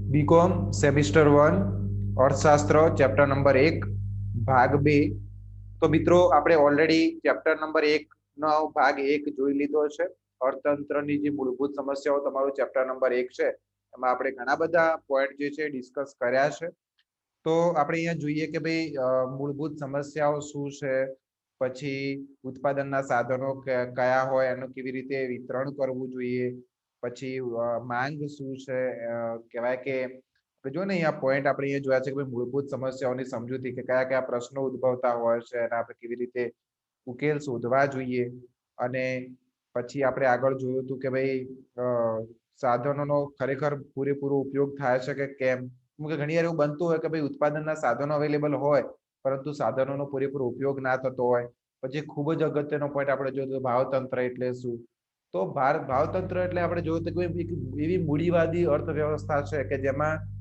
BCom semester 1 अर्थशास्त्र chapter number 1 भाग 2। तो मित्रों આપણે ઓલરેડી ચેપ્ટર નંબર 1 નો ભાગ 1 જોઈ લીધો છે। અર્થતંત્રની જે મૂળભૂત સમસ્યાઓ તમારું ચેપ્ટર નંબર 1 છે એમાં આપણે ઘણા બધા પોઈન્ટ જે છે ડિસ્કસ કર્યા છે। તો આપણે અહીંયા જોઈએ કે ભાઈ મૂળભૂત સમસ્યાઓ શું છે, પછી ઉત્પાદનના સાધનો કયા હોય, એનું કેવી રીતે વિતરણ કરવું જોઈએ, પછી માંગ શું છે, કહેવાય કે જો ને અહીંયા પોઈન્ટ આપણે અહીંયા જોયા છે કે મૂળભૂત સમસ્યાઓની સમજૂતી કે કયા કયા પ્રશ્નો ઉદ્ભવતા હોય છે અને આપણે કેવી રીતે ઉકેલ શોધવા જોઈએ। અને પછી આપણે આગળ જોયું હતું કે ભાઈ સાધનોનો ખરેખર પૂરેપૂરો ઉપયોગ થાય છે કે કેમ। કે ઘણી વાર એવું બનતું હોય કે ભાઈ ઉત્પાદનના સાધનો અવેલેબલ હોય પરંતુ સાધનોનો પૂરેપૂરો ઉપયોગ ના થતો હોય। પછી ખૂબ જ અગત્યનો પોઈન્ટ આપણે જોયું ભાવતંત્ર એટલે શું। તો ભાવતંત્ર એટલે આપણે જોયું તો એવી મૂડીવાદી અર્થવ્યવસ્થા છે કે જેમાં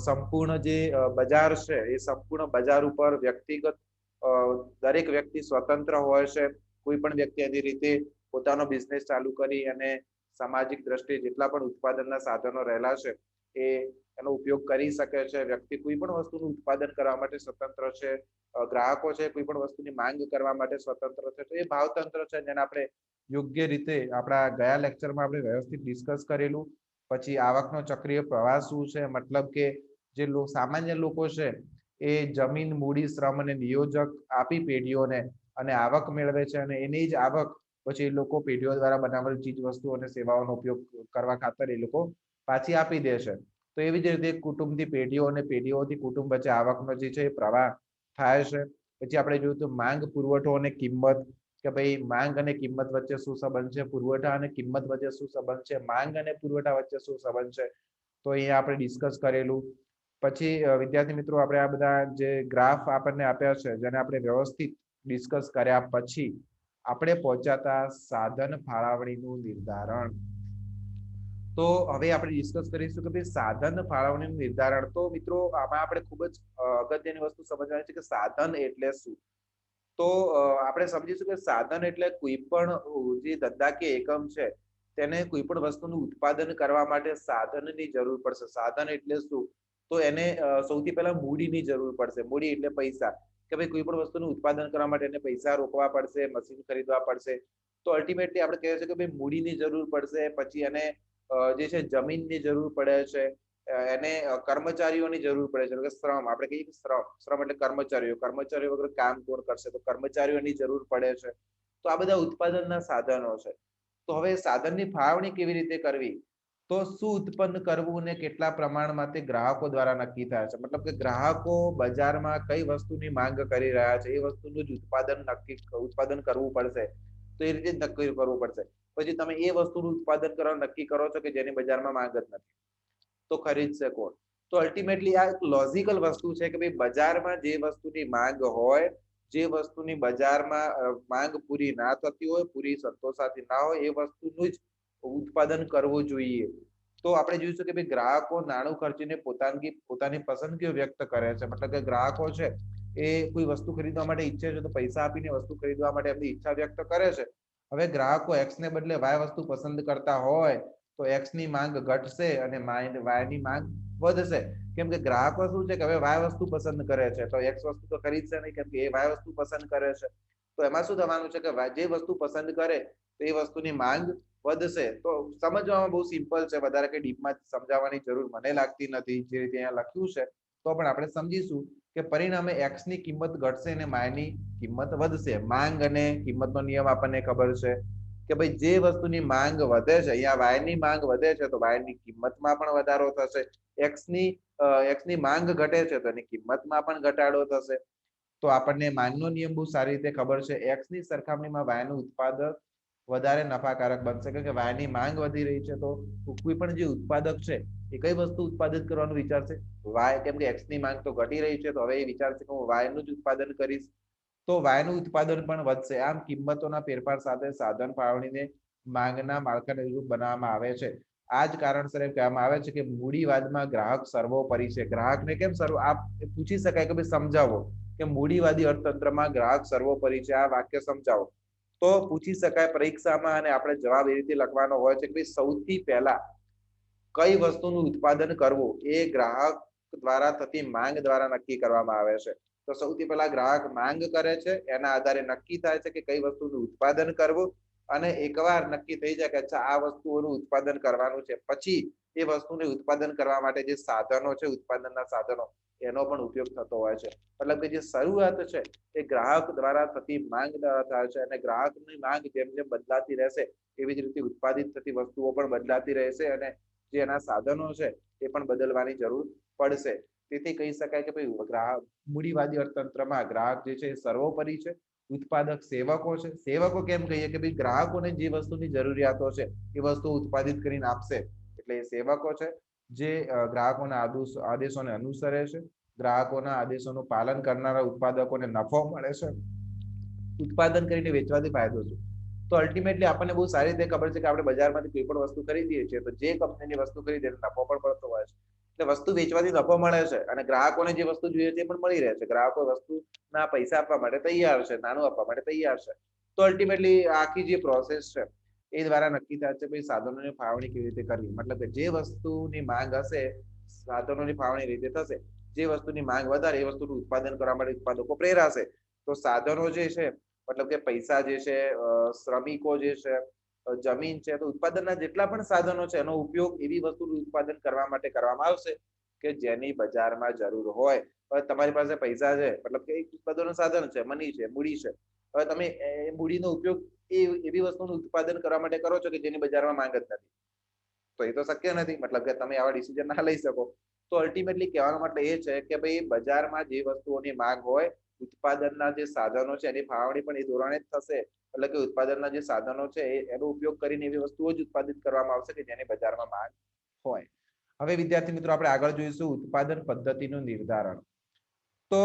સંપૂર્ણ જે બજાર છે એ સંપૂર્ણ બજાર ઉપર વ્યક્તિગત દરેક વ્યક્તિ સ્વતંત્ર હોય છે। કોઈ પણ વ્યક્તિ એની રીતે પોતાનો બિઝનેસ ચાલુ કરી અને સામાજિક દ્રષ્ટિએ જેટલા પણ ઉત્પાદનના સાધનો રહેલા છે એ એનો ઉપયોગ કરી શકે છે। વ્યક્તિ કોઈ પણ વસ્તુનું ઉત્પાદન કરવા માટે સ્વતંત્ર છે, ગ્રાહકો છે કોઈ પણ વસ્તુની માંગ કરવા માટે સ્વતંત્ર છે। તો એ ભાવતંત્ર છે જેને આપણે યોગ્ય રીતે આપણા ગયા લેક્ચરમાં આપણે વ્યવસ્થિત ડિસ્કસ કરેલું। પછી આવકનો ચક્રીય પ્રવાહ શું છે, મતલબ કે જે સામાન્ય લોકો છે એ જમીન, મૂડી, શ્રમ અને નિયોજક આપી પેઢીઓને અને આવક મેળવે છે અને એની જ આવક પછી એ લોકો પેઢીઓ દ્વારા બનાવેલ ચીજ વસ્તુઓ અને સેવાઓનો ઉપયોગ કરવા ખાતર એ લોકો પાછી આપી દે છે। તો એવી જ રીતે કુટુંબથી પેઢીઓ અને પેઢીઓથી કુટુંબ વચ્ચે આવકનો જે છે એ પ્રવાહ થાય છે। પછી આપણે જોયું તો માંગ, પુરવઠો અને કિંમત કે ભાઈ માંગ અને કિંમત વચ્ચે શું સંબંધ છે, પુરવઠા અને કિંમત વચ્ચે શું સંબંધ છે, માંગ અને પુરવઠા વચ્ચે શું સંબંધ છે, તો અહીંયા આપણે ડિસ્કસ કરેલું। પછી વિદ્યાર્થી મિત્રો આપણે આ બધા જે ગ્રાફ આપણને આપ્યા છે જેને આપણે વ્યવસ્થિત ડિસ્કસ કર્યા પછી આપણે પહોંચાતા સાધન ફાળવણીનું નિર્ધારણ। તો હવે આપણે ડિસ્કસ કરીશું કે ભાઈ સાધન ફાળવણીનું નિર્ધારણ। તો મિત્રો આમાં આપણે ખૂબ જ અગત્યની વસ્તુ સમજવાની છે કે સાધન એટલે શું। તો આપણે સમજીશું કે સાધન એટલે કોઈ પણ જે ધંધાકીય એકમ છે તેને કોઈ પણ વસ્તુનું ઉત્પાદન કરવા માટે સાધનની જરૂર પડશે। સાધન એટલે શું, તો એને સૌથી પહેલા મૂડીની જરૂર પડશે। મૂડી એટલે પૈસા, કે ભાઈ કોઈ પણ વસ્તુનું ઉત્પાદન કરવા માટે એને પૈસા રોકવા પડશે, મશીન ખરીદવા પડશે। તો અલ્ટિમેટલી આપણે કહીએ છીએ કે ભાઈ મૂડીની જરૂર પડશે, પછી એને જે છે જમીનની જરૂર પડે છે, એને કર્મચારીઓની જરૂર પડે છે, કે શ્રમ આપણે કહીએ કે શ્રમ એટલે કર્મચારીઓ વગર કામ કોણ કરશે, તો કર્મચારીઓની જરૂર પડે છે। તો આ બધા ઉત્પાદનના સાધનો છે। તો હવે સાધનની ફાળવણી કેવી રીતે કરવી, તો શું ઉત્પન્ન કરવું ને કેટલા પ્રમાણમાં તે ગ્રાહકો દ્વારા નક્કી થાય છે। મતલબ કે ગ્રાહકો બજારમાં કઈ વસ્તુની માંગ કરી રહ્યા છે એ વસ્તુનું જ ઉત્પાદન કરવું પડશે। તો એ રીતે જ નક્કી કરવું પડશે। પછી તમે એ વસ્તુનું ઉત્પાદન કરવાનું નક્કી કરો છો કે જેની બજારમાં માંગ જ નથી, તો ખરીદશે કોણ। તો અલ્ટિમેટલી આ એક લોજિકલ વસ્તુ છે કે ભાઈ બજારમાં જે વસ્તુની માંગ હોય, જે વસ્તુની બજારમાં માંગ પૂરી ના થતી હોય, પૂરી સંતોષાતી ના હોય, એ વસ્તુનું જ ઉત્પાદન કરવું જોઈએ। તો આપણે જોઈશું કે ભાઈ ગ્રાહકો નાણું ખર્ચીને પોતાની પસંદગીઓ વ્યક્ત કરે છે। મતલબ કે ગ્રાહકો છે એ કોઈ વસ્તુ ખરીદવા માટે ઈચ્છે છે તો પૈસા આપીને વસ્તુ ખરીદવા માટે એમની ઈચ્છા વ્યક્ત કરે છે। હવે ગ્રાહકો એક્સ ને બદલે વાય વસ્તુ પસંદ કરતા હોય તો એક્સ ની માંગ ઘટશે અને વાય ની માંગ વધશે। કેમ કે ગ્રાહકો શું છે કે હવે વાય વસ્તુ પસંદ કરે છે તો એક્સ વસ્તુ તો ખરીદશે નહીં, કેમ કે એ વાય વસ્તુ પસંદ કરે છે। તો એમાં શું થવાનું છે કે જે વસ્તુ પસંદ કરે તો એ વસ્તુની માંગ વધશે। તો સમજવામાં બહુ સિમ્પલ છે, વધારે કઈ ડીપમાં સમજાવવાની જરૂર મને લાગતી નથી, જે રીતે અહીંયા લખ્યું છે તો પણ આપણે સમજીશું કે પરિણામે એક્સ ની કિંમત ઘટશે અને વાય ની કિંમત વધશે। માંગ અને કિંમતનો નિયમ આપણને ખબર છે કે ભાઈ જે વસ્તુની માંગ વધે છે, અહીંયા વાય ની માંગ વધે છે તો વાય ની કિંમતમાં પણ વધારો થશે। એક્સ ની માંગ ઘટે છે તો એની કિંમતમાં પણ ઘટાડો થશે। તો આપણને માંગનો નિયમ બહુ સારી રીતે ખબર છે। એક્સ ની સરખામણીમાં વાય નું ઉત્પાદક વધારે નફાકારક બનશે, કે વાય ની માંગ વધી રહી છે તો કોઈ પણ જે ઉત્પાદક છે એ કઈ વસ્તુ ઉત્પાદિત કરવાનું વિચારશે, વાય। કેમ કે એક્સ ની માંગ તો ઘટી રહી છે તો હવે એ વિચારશે કે હું વાય નું જ ઉત્પાદન કરીશ, તો વાય નું ઉત્પાદન પણ વધશે। આમ કિંમતોના ફેરફાર સાથે સાધન ફાળવણીને માંગના માળખાને અનુરૂપ બનાવવામાં આવે છે। આ જ કારણસર એમ કહેવામાં આવે છે કે મૂડીવાદમાં ગ્રાહક સર્વોપરી છે। ગ્રાહકને કેમ આપ પૂછી શકાય કે ભાઈ સમજાવો કે મૂડીવાદી અર્થતંત્રમાં ગ્રાહક સર્વોપરી છે, આ વાક્ય સમજાવો। તો પૂછી શકાય પરીક્ષામાં અને આપણે જવાબ એ રીતે લખવાનો હોય છે કે સૌથી પહેલા કઈ વસ્તુનું ઉત્પાદન કરવું એ ગ્રાહક દ્વારા થતી માંગ દ્વારા નક્કી કરવામાં આવે છે. તો સૌથી પહેલા ગ્રાહક માંગ કરે છે, એના આધારે નક્કી થાય છે કે કઈ વસ્તુનું ઉત્પાદન કરવું, અને એકવાર નક્કી થઈ જાય કે અચ્છા આ વસ્તુઓનું ઉત્પાદન કરવાનું છે, પછી એ વસ્તુને ઉત્પાદન કરવા માટે જે સાધનો છે, ઉત્પાદનના સાધનો, એનો પણ ઉપયોગ થતો હોય છે. મતલબ કે જે શરૂઆત છે એ ગ્રાહક દ્વારા થતી માંગ દ્વારા થાય છે, અને ગ્રાહકની માંગ જેમ જેમ બદલાતી રહેશે એવી જ રીતે ઉત્પાદિત થતી વસ્તુઓ પણ બદલાતી રહેશે, અને જે એના સાધનો છે એ પણ બદલવાની જરૂર પડશે. તેથી કહી શકાય કે ભાઈ ગ્રાહક મૂડીવાદી અર્થતંત્રમાં ગ્રાહક જે છે એ સર્વોપરી છે. ઉત્પાદક સેવકો છે. સેવકો કેમ કહીએ કે ભાઈ ગ્રાહકોને જે વસ્તુની જરૂરિયાતો છે એ વસ્તુ ઉત્પાદિત કરીને આપશે, એટલે એ સેવકો છે. જે ગ્રાહકોના આદેશોને અનુસરે છે. ગ્રાહકોના આદેશોનું પાલન કરનારા ઉત્પાદકોને નફો મળે છે. ઉત્પાદન કરીને વેચવાથી ફાયદો છે. તો અલ્ટિમેટલી આપણને બહુ સારી રીતે ખબર છે કે આપણે બજારમાંથી કોઈ પણ વસ્તુ ખરીદીએ છીએ તો જે કંપનીની વસ્તુ ખરીદીએ નફો પણ પડતો હોય છે. એટલે વસ્તુ વેચવાથી નફો મળે છે, અને ગ્રાહકોને જે વસ્તુ જોઈએ છે એ પણ મળી રહે છે. ગ્રાહકો વસ્તુના પૈસા આપવા માટે તૈયાર છે, નાણું આપવા માટે તૈયાર છે. તો અલ્ટિમેટલી આખી જે પ્રોસેસ છે એ દ્વારા નક્કી થાય છે ભાઈ સાધનોની ફાળવણી કેવી રીતે કરવી. મતલબ કે જે વસ્તુની માંગ હશે, સાધનોની ફાળવણી રીતે થશે. જે વસ્તુની માંગ વધારે એ વસ્તુનું ઉત્પાદન કરવા માટે ઉત્પાદકો પ્રેરાશે. તો સાધનો જે છે, મતલબ કે પૈસા જે છે, શ્રમિકો જે છે, જમીન છે, તો ઉત્પાદનના જેટલા પણ સાધનો છે એનો ઉપયોગ એવી વસ્તુનું ઉત્પાદન કરવા માટે કરવામાં આવશે કે જેની બજારમાં જરૂર હોય. હવે તમારી પાસે પૈસા છે, મતલબ કે એક ઉત્પાદનનું સાધન છે, મની છે, મૂડી છે. હવે તમે એ મૂડીનો ઉપયોગ એવી વસ્તુનું ઉત્પાદન કરવા માટે કરો છો કે જેની બજારમાં માંગ જ નથી, તો એ તો શક્ય નથી. મતલબ કે તમે આવા ડિસિઝન ના લઈ શકો. તો અલ્ટિમેટલી કહેવાનો મતલબ એ છે કે ભાઈ બજારમાં જે વસ્તુઓની માંગ હોય, ઉત્પાદનના જે સાધનો છે એની ફાળવણી પણ એ ધોરણે જ થશે. એટલે કે ઉત્પાદનના જે સાધનો છે એનો ઉપયોગ કરીને એવી વસ્તુઓ જ ઉત્પાદિત કરવામાં આવશે કે જેની બજારમાં માંગ હોય. હવે વિદ્યાર્થી મિત્રો આપણે આગળ જોઈશું ઉત્પાદન પદ્ધતિનું નિર્ધારણ. તો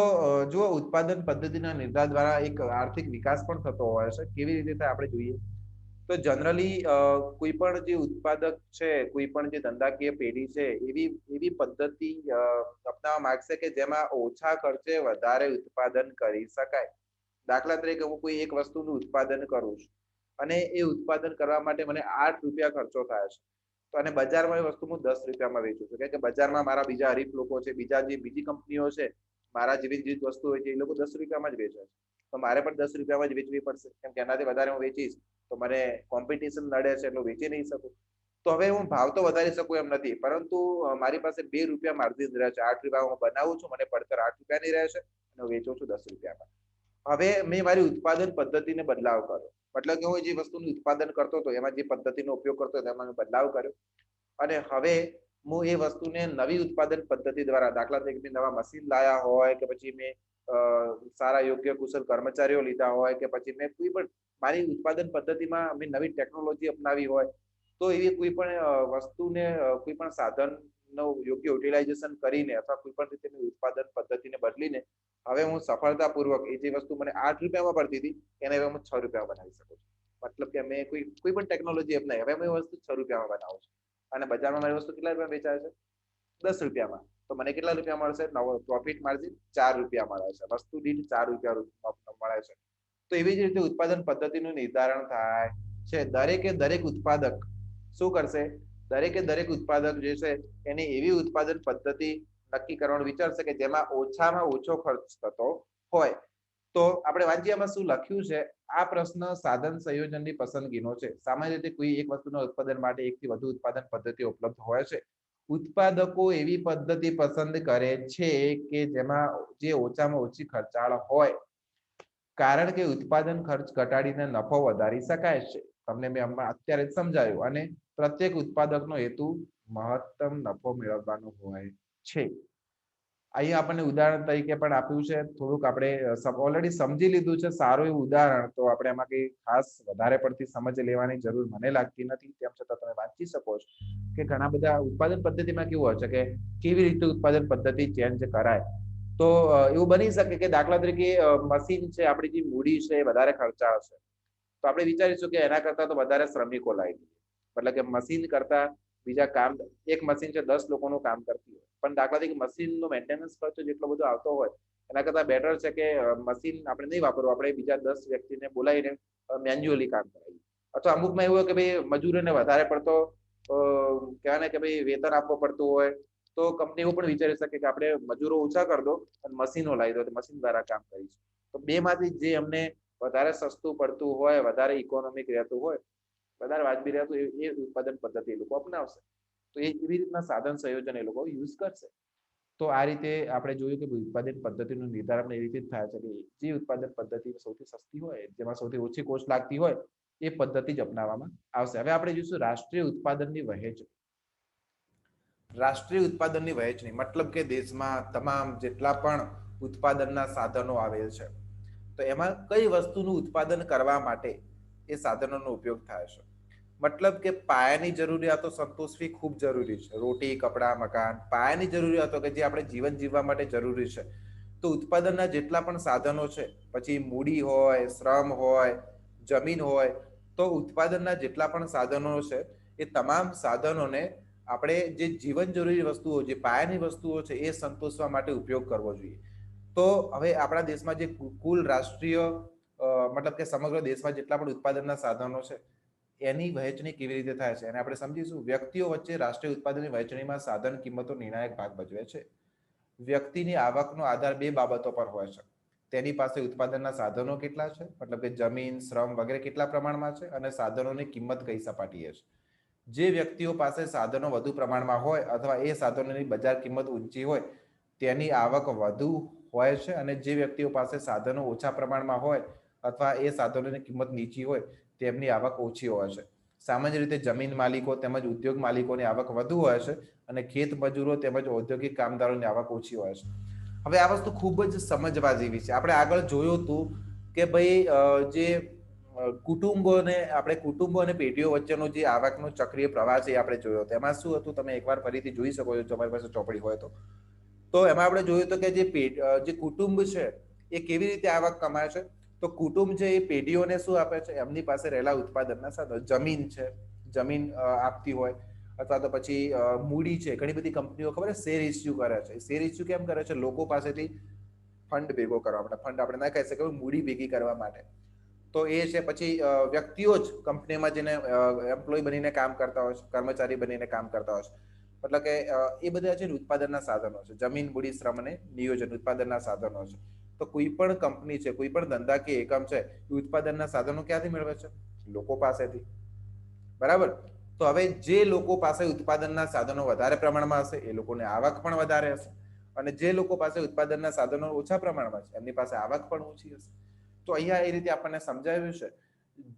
જો ઉત્પાદન પદ્ધતિના નિર્ધાર દ્વારા એક આર્થિક વિકાસ પણ થતો હોય છે. કેવી રીતે થાય આપણે જોઈએ તો જનરલી કોઈ પણ જે ઉત્પાદક છે, કોઈ પણ જે ધંધાકીય પેઢી છે, એવી પદ્ધતિ અપનાવવા માંગશે કે જેમાં ઓછા ખર્ચે વધારે ઉત્પાદન કરી શકાય. દાખલા તરીકે હું કોઈ એક વસ્તુનું ઉત્પાદન કરું છું, અને એ ઉત્પાદન કરવા માટે મને 8 રૂપિયા ખર્ચો થાય છે. તો અને બજારમાં એ વસ્તુ હું 10 રૂપિયામાં વેચું છું, કે બજારમાં મારા બીજા હરીફ લોકો છે, બીજી કંપનીઓ છે, મારા જેવી જ વસ્તુ હોય છે, એ લોકો 10 રૂપિયામાં જ વેચે છે. તો મારે પણ 10 રૂપિયામાં જ વેચવી પડશે, કેમ કે એનાથી વધારે હું વેચીશ તો મને કોમ્પિટિશન નડે છે, એટલે વેચી નહીં શકું. તો હવે હું ભાવ તો વધારી શકું એમ નથી, પરંતુ મારી પાસે 2 રૂપિયા માર્જિન રહે છે. 8 રૂપિયા હું બનાવું છું, મને પડતર 8 રૂપિયાની રહે છે, અને વેચું છું 10 રૂપિયામાં. હવે મેં મારી ઉત્પાદન પદ્ધતિને બદલાવ કર્યો. મતલબ કે હું જે વસ્તુનું ઉત્પાદન કરતો હતો એમાં જે પદ્ધતિનો ઉપયોગ કરતો હતો એમાં મેં બદલાવ કર્યો, અને હવે હું એ વસ્તુને નવી ઉત્પાદન પદ્ધતિ દ્વારા, દાખલા તરીકે નવા મશીન લાયા હોય, કે પછી મેં સારા યોગ્ય કુશલ કર્મચારીઓ લીધા હોય, કે પછી મેં કોઈ પણ મારી ઉત્પાદન પદ્ધતિમાં મેં નવી ટેકનોલોજી અપનાવી હોય, તો એવી કોઈ પણ વસ્તુને, કોઈ પણ સાધનનો યોગ્ય યુટિલાઇઝેશન કરીને અથવા કોઈ પણ રીતે ઉત્પાદન પદ્ધતિને બદલીને હવે હું સફળતાપૂર્વક એ જે વસ્તુ મને 8 રૂપિયામાં પડતી હતી એને હવે હું 6 રૂપિયામાં બનાવી શકું છું. મતલબ કે મેં કોઈ પણ ટેકનોલોજી અપનાવી, હવે હું એ વસ્તુ 6 રૂપિયામાં બનાવું છું, અને બજારમાં મારી વસ્તુ કેટલા રૂપિયા વેચાય છે? 10 રૂપિયામાં. તો મને કેટલા રૂપિયા મળશે? નવો પ્રોફિટ માર્જિન 4 રૂપિયા મળે છે. વસ્તુ દીઠ 4 રૂપિયા મળે છે. તો એવી જ રીતે ઉત્પાદન પદ્ધતિનું નિર્ધારણ થાય છે. દરેક ઉત્પાદક શું કરશે? દરેક ઉત્પાદક જે છે એની એવી ઉત્પાદન પદ્ધતિ નક્કી કરવાનું વિચારશે કે જેમાં ઓછામાં ઓછો ખર્ચ થતો હોય. તો આપણે વાંચીએ એમાં શું લખ્યું છે. આ પ્રશ્ન સાધન સંયોજનની પસંદગીનો છે. સામાન્ય રીતે કોઈ એક વસ્તુના ઉત્પાદન માટે એકથી વધુ ઉત્પાદન પદ્ધતિઓ ઉપલબ્ધ હોય છે. ઉત્પાદકો એવી પદ્ધતિ પસંદ કરે છે કે જેમાં જે ઓછામાં ઓછી ખર્ચાળ હોય, કારણ કે ઉત્પાદન ખર્ચ ઘટાડીને નફો વધારી શકાય છે. તમને મેં અત્યારે જ સમજાવ્યું, અને પ્રત્યેક ઉત્પાદકનો હેતુ મહત્તમ નફો મેળવવાનો હોય છે. અહીંયા આપણને ઉદાહરણ તરીકે પણ આપ્યું છે. થોડુંક આપણે ઓલરેડી સમજી લીધું છે, સારું એવું ઉદાહરણ, તો આપણે એમાં કઈ ખાસ વધારે પડતી સમજ લેવાની જરૂર મને લાગતી નથી. તેમ છતાં તમે વાંચી શકો છો કે ઘણા બધા ઉત્પાદન પદ્ધતિમાં કેવું હોય છે કે કેવી રીતે ઉત્પાદન પદ્ધતિ ચેન્જ કરાય. તો એવું બની શકે કે દાખલા તરીકે મશીન છે, આપણી જે મૂડી છે એ વધારે ખર્ચાળ છે, તો આપણે વિચારીશું કે એના કરતા તો વધારે શ્રમિકો લાવી દઈએ. મતલબ કે મશીન કરતા બીજા કામ, એક મશીન છે 10 લોકોનું કામ કરતી હોય, પણ દાખલા તરીકે મશીનનો મેન્ટેનન્સ ખર્ચ જેટલો બધો આવતો હોય, એના કરતા બેટર છે કે મશીન આપણે નહીં વાપરવું, આપણે બીજા 10 વ્યક્તિને બોલાવીને મેન્યુઅલી કામ કરાવીએ. અથવા અમુકમાં એવું હોય કે ભાઈ મજૂરોને વધારે પડતો કહેવાય ને કે ભાઈ વેતન આપવું પડતું હોય, તો કંપની એવું પણ વિચારી શકે કે આપણે મજૂરો ઓછા કરી દો અને મશીનો લાવી દો, મશીન દ્વારા કામ કરીશું. તો બે માંથી જે અમને વધારે સસ્તું પડતું હોય, વધારે ઇકોનોમિક રહેતું હોય, વધારે વાજબી રહેતું એ ઉત્પાદન પદ્ધતિ એ લોકો અપનાવશે. તો એવી રીતના સાધન સંયોજન એ લોકો યુઝ કરશે. તો આ રીતે આપણે જોયું કે ઉત્પાદન પદ્ધતિનું નિર્ધારણ એવી રીતે થાય છે કે જે ઉત્પાદન પદ્ધતિ સૌથી સસ્તી હોય, જેમાં સૌથી ઓછી કોસ્ટ લાગતી હોય, એ પદ્ધતિ જ અપનાવવામાં આવશે. હવે આપણે જોઈશું રાષ્ટ્રીય ઉત્પાદનની વહેંચણી. રાષ્ટ્રીય ઉત્પાદનની વહેંચણી મતલબ કે દેશમાં તમામ જેટલા પણ ઉત્પાદનના સાધનો આવેલ છે, તો એમાં કઈ વસ્તુનું ઉત્પાદન કરવા માટે એ સાધનોનો ઉપયોગ થાય છે. મતલબ કે પાયાની જરૂરિયાતો સંતોષવી ખૂબ જરૂરી છે. રોટી, કપડાં, મકાન, પાયાની જરૂરિયાતો કે જે આપણે જીવન જીવવા માટે જરૂરી છે. તો ઉત્પાદનના જેટલા પણ સાધનો છે, પછી મૂડી હોય, શ્રમ હોય, જમીન હોય, તો ઉત્પાદનના જેટલા પણ સાધનો છે, એ તમામ સાધનોને આપણે જે જીવન જરૂરી વસ્તુઓ, જે પાયાની વસ્તુઓ છે, એ સંતોષવા માટે ઉપયોગ કરવો જોઈએ. તો હવે આપણા દેશમાં જે કુલ રાષ્ટ્રીય મતલબ કે સમગ્ર દેશમાં જેટલા પણ ઉત્પાદનના સાધનો છે, એની વહેંચણી કેવી રીતે થાય છે અને આપણે સમજીશું. વ્યક્તિઓ વચ્ચે રાષ્ટ્રીય ઉત્પાદનની વહેંચણીમાં સાધન કિંમતો નિર્ણાયક ભાગ ભજવે છે. વ્યક્તિની આવકનો આધાર બે બાબતો પર હોય છે. તેની પાસે ઉત્પાદનના સાધનો કેટલા છે, મતલબ કે જમીન, શ્રમ વગેરે કેટલા પ્રમાણમાં છે, અને સાધનોની કિંમત કઈ સપાટીએ છે. જે વ્યક્તિઓ પાસે સાધનો વધુ પ્રમાણમાં હોય અથવા એ સાધનોની બજાર કિંમત ઊંચી હોય, તેની આવક વધુ હોય છે, અને જે વ્યક્તિઓ પાસે સાધનો ઓછા પ્રમાણમાં હોય અથવા એ સાધનોની કિંમત નીચી હોય, તેમની આવક ઓછી હોય છે. સામાન્ય રીતે જમીન માલિકો તેમજ ઉદ્યોગ માલિકોની આવક વધુ હોય છે, અને ખેત મજૂરો તેમજ ઔદ્યોગિક કામદારોની આવક ઓછી હોય છે. હવે આ વસ્તુ ખૂબ જ સમજવા જેવી છે. આપણે આગળ જોયું હતું કે ભાઈ જે કુટુંબો અને પેઢીઓ વચ્ચેનો જે આવકનો ચક્રીય પ્રવાહ છે, એ આપણે જોયો હતો. એમાં શું હતું, તમે એકવાર ફરીથી જોઈ શકો છો તમારી પાસે ચોપડી હોય તો એમાં આપણે જોયું હતું કે જે કુટુંબ છે, એ કેવી રીતે આવક કમાય છે. તો કુટુંબ છે, એ પેઢીઓને શું આપે છે, એમની પાસે રહેલા ઉત્પાદનના સાધનો, જમીન છે, જમીન આપતી હોય, અથવા તો પછી મૂડી છે. ઘણી બધી કંપનીઓ ખબર શેર ઇસ્યુ કરે છે. શેર ઇસ્યુ કેમ કરે છે? લોકો પાસેથી ફંડ ભેગો કરવા માટે. ફંડ આપણે ના કહી શકીએ, મૂડી ભેગી કરવા માટે. તો એ છે. પછી વ્યક્તિઓ જ કંપનીમાં જેને એમ્પ્લોય બનીને કામ કરતા હોય છે, કર્મચારી બનીને કામ કરતા હોય છે. એટલે કે એ બધા છે ને ઉત્પાદનના સાધનો છે. જમીન, મૂડી, શ્રમ અને નિયોજન ઉત્પાદનના સાધનો છે. તો કોઈ પણ કંપની છે, કોઈ પણ ધંધાકીય એકમ છે, ઉત્પાદનના સાધનો ક્યાંથી મેળવે છે? લોકો પાસેથી. બરાબર. તો હવે જે લોકો પાસે ઉત્પાદનના સાધનો વધારે પ્રમાણમાં હશે, એ લોકોને આવક પણ વધારે હશે, અને જે લોકો પાસે ઉત્પાદનના સાધનો ઓછા પ્રમાણમાં છે, એમની પાસે આવક પણ ઓછી હશે. તો અહીંયા એ રીતે આપણને સમજાવ્યું છે.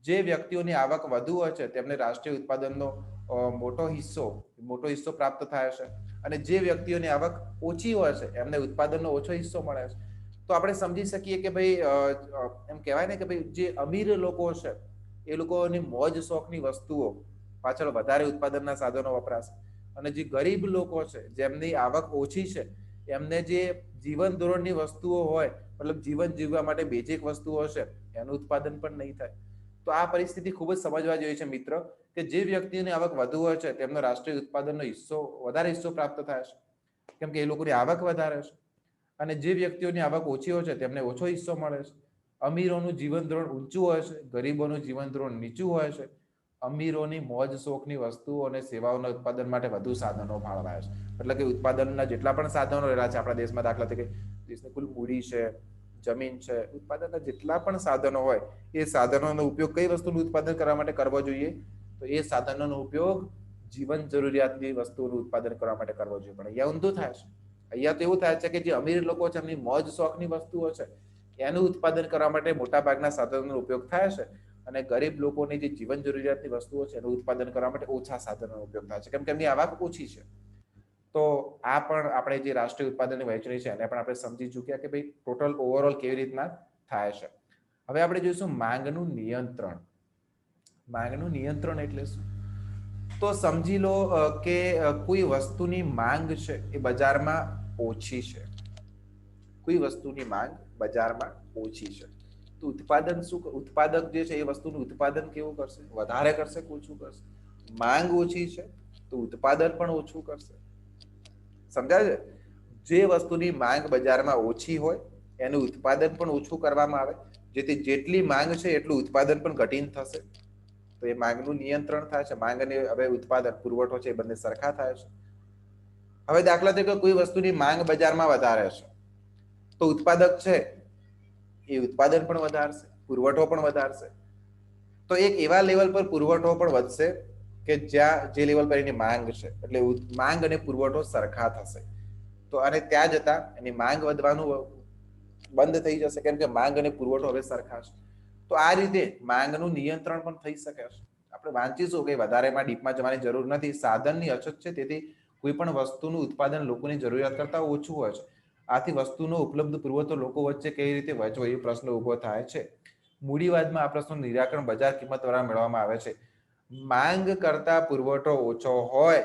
જે વ્યક્તિઓની આવક વધુ હોય છે, તેમને રાષ્ટ્રીય ઉત્પાદનનો મોટો હિસ્સો પ્રાપ્ત થાય છે, અને જે વ્યક્તિઓની આવક ઓછી હોય છે, એમને ઉત્પાદનનો ઓછો હિસ્સો મળે છે. તો આપણે સમજી શકીએ કે ભાઈ એમ કહેવાય ને કે ભાઈ જે અમીર લોકો છે, એ લોકોની મોજ શોખની વસ્તુઓ પાછળ વધારે ઉત્પાદનના સાધનો વપરાશે, અને જે ગરીબ લોકો છે, જેમની આવક ઓછી છે, એમને જે જીવન ધોરણની વસ્તુઓ હોય, મતલબ જીવન જીવવા માટે બેઝિક વસ્તુઓ છે, એનું ઉત્પાદન પણ નહીં થાય. તો આ પરિસ્થિતિ ખૂબ જ સમજવા જેવી છે મિત્રો, કે જે વ્યક્તિની આવક વધુ હોય છે, તેમનો રાષ્ટ્રીય ઉત્પાદનનો વધારે હિસ્સો પ્રાપ્ત થાય છે, કેમ કે એ લોકોની આવક વધારે છે. અને જે વ્યક્તિઓની આવક ઓછી હોય છે, તેમને ઓછો હિસ્સો મળે છે. અમીરોનું જીવન ધોરણ ઊંચું હોય છે, ગરીબોનું જીવન ધોરણ નીચું હોય છે. અમીરોની મોજ શોખની વસ્તુઓ અને સેવાઓના ઉત્પાદન માટે વધુ સાધનો ફાળવાય છે. એટલે કે ઉત્પાદનના જેટલા પણ સાધનો રહેલા છે આપણા દેશમાં, દાખલા તરીકે દેશની કુલ મૂડી છે, જમીન છે, ઉત્પાદનના જેટલા પણ સાધનો હોય, એ સાધનોનો ઉપયોગ કઈ વસ્તુનું ઉત્પાદન કરવા માટે કરવો જોઈએ? તો એ સાધનોનો ઉપયોગ જીવન જરૂરિયાતની વસ્તુઓનું ઉત્પાદન કરવા માટે કરવો જોઈએ. પણ અહીંયા ઊંધું થાય છે. અહીંયા તો એવું થાય છે કે જે અમીર લોકો છે, એમની મોજ શોખની વસ્તુઓ છે, એનું ઉત્પાદન કરવા માટે મોટા ભાગના સાધનોનો ઉપયોગ થાય છે, અને ગરીબ લોકોની જે જીવન જરૂરિયાતની વસ્તુઓ છે, એનું ઉત્પાદન કરવા માટે ઓછા સાધનોનો ઉપયોગ થાય છે, કેમ કે એમની આવક ઓછી છે. તો આ પણ આપણે જે રાષ્ટ્રીય ઉત્પાદનની વહેંચણી છે, એને પણ આપણે સમજી ચૂક્યા કે ભાઈ ટોટલ ઓવરઓલ કેવી રીતના થાય છે. હવે આપણે જોઈશું માંગનું નિયંત્રણ. માંગનું નિયંત્રણ એટલે શું? તો સમજી લો કે કોઈ વસ્તુની માંગ છે, એ બજારમાં ઓછી છે. કોઈ વસ્તુની માંગ બજારમાં ઓછી છે, તો ઉત્પાદક જે છે, એ વસ્તુનું ઉત્પાદન કેવું કરશે? વધારે કરશે કે ઓછું કરશે? માંગ ઓછી છે, તો ઉત્પાદન પણ ઓછું કરશે. સમજાય છે? જે વસ્તુની માંગ બજારમાં ઓછી હોય, એનું ઉત્પાદન પણ ઓછું કરવામાં આવે, જેથી જેટલી માંગ છે, એટલું ઉત્પાદન પણ ઘટીને થશે. તો એ માંગનું નિયંત્રણ થાય છે, માંગ અને હવે ઉત્પાદન પુરવઠો છે એ બંને સરખા થાય છે. હવે દાખલા તરીકે કોઈ વસ્તુની માંગ બજારમાં વધારે છે તો ઉત્પાદક છે એ ઉત્પાદન પણ વધારશે, પુરવઠો પણ વધારશે. તો એક એવા લેવલ પર પુરવઠો પણ વધશે કે જ્યાં જે લેવલ પર એની માંગ છે, એટલે માંગ અને પુરવઠો સરખા થશે. તો અને ત્યાં જતા એની માંગ વધવાનું બંધ થઈ જશે, કેમ કે માંગ અને પુરવઠો હવે સરખા છે. તો આ રીતે માંગનું નિયંત્રણ પણ થઈ શકે છે. આપણે વાંચીશું કે વધારેમાં ડીપમાં જવાની જરૂર નથી, સાધનની અછત છે તેથી કોઈ પણ વસ્તુનું ઉત્પાદન લોકોની જરૂરિયાત કરતા ઓછું હોય છે. આથી વસ્તુનો ઉપલબ્ધ પુરવઠો લોકો વચ્ચે કઈ રીતે વહેંચવો એ પ્રશ્ન ઉભો થાય છે. મૂડીવાદમાં આ પ્રશ્નનું નિરાકરણ બજાર કિંમત દ્વારા મેળવવામાં આવે છે. માંગ કરતા પુરવઠો ઓછો હોય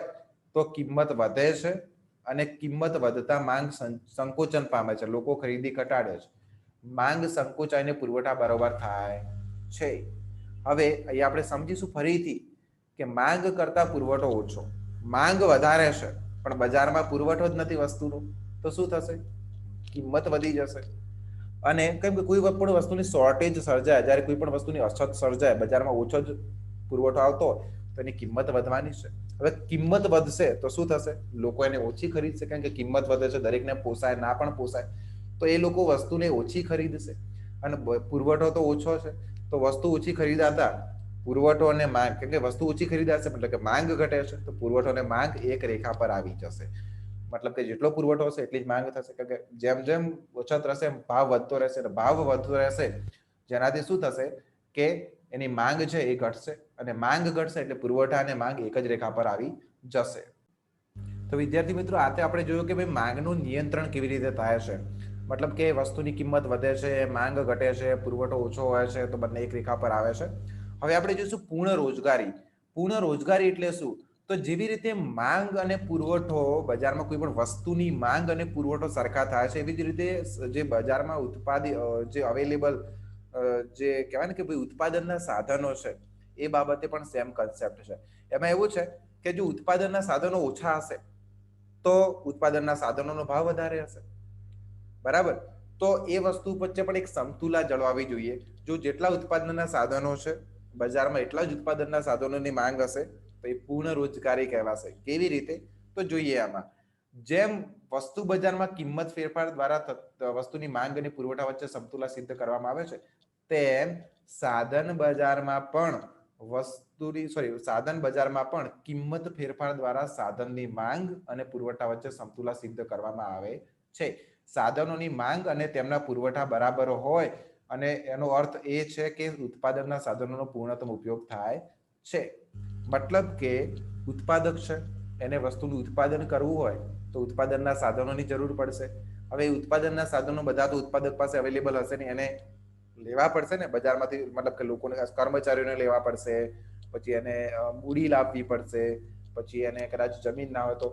તો કિંમત વધે છે અને કિંમત વધતા માંગ સંકોચન પામે છે, લોકો ખરીદી ઘટાડે છે. માંગ સંકોચાઈને પુરવઠા બરોબર થાય છે. હવે અહીંયા આપણે સમજીશું ફરીથી કે માંગ કરતા પુરવઠો ઓછો, માંગ વધારે છે પણ બજારમાં પુરવઠો જ નથી વસ્તુનો, તો શું થશે? કિંમત વધી જશે. અને કેમ કે કોઈ પણ વસ્તુની શોર્ટેજ સર્જાય, જ્યારે કોઈ પણ વસ્તુની અછત સર્જાય, બજારમાં ઓછો જ પુરવઠો આવતો તો એની કિંમત વધવાની છે. હવે કિંમત વધશે તો શું થશે? લોકો એને ઓછી ખરીદશે, કારણ કે કિંમત વધે છે, દરેકને પોસાય ના પણ પોસાય તો એ લોકો વસ્તુને ઓછી ખરીદશે. અને પુરવઠો તો ઓછો છે તો વસ્તુ ઓછી ખરીદાતા પુરવઠો અને માંગ, કેમ કે વસ્તુ ઓછી ખરીદાશે એટલે કે માંગ ઘટે છે, તો પુરવઠો અને માંગ એક રેખા પર આવી જશે. મતલબ કે જેટલો પુરવઠો હશે એટલી જ માંગ થશે, કે જેમ જેમ ઓછત રહેશે એમ ભાવ વધતો રહેશે, અને ભાવ વધતો રહેશે જેનાથી શું થશે કે એની માંગ છે એ ઘટશે, અને માંગ ઘટશે એટલે પુરવઠા અને માંગ એક જ રેખા પર આવી જશે. તો વિદ્યાર્થી મિત્રો, આ આપણે જોયું કે ભાઈ માંગનું નિયંત્રણ કેવી રીતે થાય છે. મતલબ કે વસ્તુની કિંમત વધે છે, માંગ ઘટે છે, પુરવઠો ઓછો હોય છે, તો બંને એક રેખા પર આવે છે. હવે આપણે જોઈશું પૂર્ણ રોજગારી. પૂર્ણ રોજગારી એટલે શું? તો જેવી રીતે માંગ અને પુરવઠો, બજારમાં કોઈ પણ વસ્તુની માંગ અને પુરવઠો સરખા થાય છે, એવી જ રીતે જે બજારમાં ઉત્પાદિત જે અવેલેબલ જે કહેવાય ને કે ભાઈ ઉત્પાદનના સાધનો છે એ બાબતે પણ સેમ કન્સેપ્ટ છે. એમાં એવું છે કે જો ઉત્પાદનના સાધનો ઓછા હશે તો ઉત્પાદનના સાધનોનો ભાવ વધારે હશે, બરાબર? તો એ વસ્તુ વચ્ચે પણ એક સમતુલા જળવાવી જોઈએ. જો જેટલા ઉત્પાદનના સાધનો છે બજારમાં, એટલા જ ઉત્પાદનના સાધનોની માંગ હશે તો એ પૂર્ણ રોજગારી કહેવાશે. કેવી રીતે? તો જોઈએ આમાં. જેમ વસ્તુ બજારમાં કિંમત ફેરફાર દ્વારા વસ્તુની માંગ અને પુરવઠા વચ્ચે સમતુલા સિદ્ધ કરવામાં આવે છે, તેમ સાધન બજારમાં પણ સાધન બજારમાં પણ કિંમત ફેરફાર દ્વારા સાધનની માંગ અને પુરવઠા વચ્ચે સમતુલા સિદ્ધ કરવામાં આવે છે. સાધનોની માંગ અને તેમના પુરવઠા બરાબર હોય અને એનો અર્થ એ છે કે ઉત્પાદનના સાધનોનો પૂર્ણતમ ઉપયોગ થાય છે. મતલબ કે ઉત્પાદક છે, એને વસ્તુનું ઉત્પાદન કરવું હોય તો ઉત્પાદનના સાધનોની જરૂર પડશે. હવે ઉત્પાદનના સાધનો બધા તો ઉત્પાદક પાસે અવેલેબલ હશે ને, એને લેવા પડશે ને બજારમાંથી, મતલબ કે લોકોને, કર્મચારીઓને લેવા પડશે, પછી એને મૂડી લાવવી પડશે, પછી એને કદાચ જમીન ના હોય તો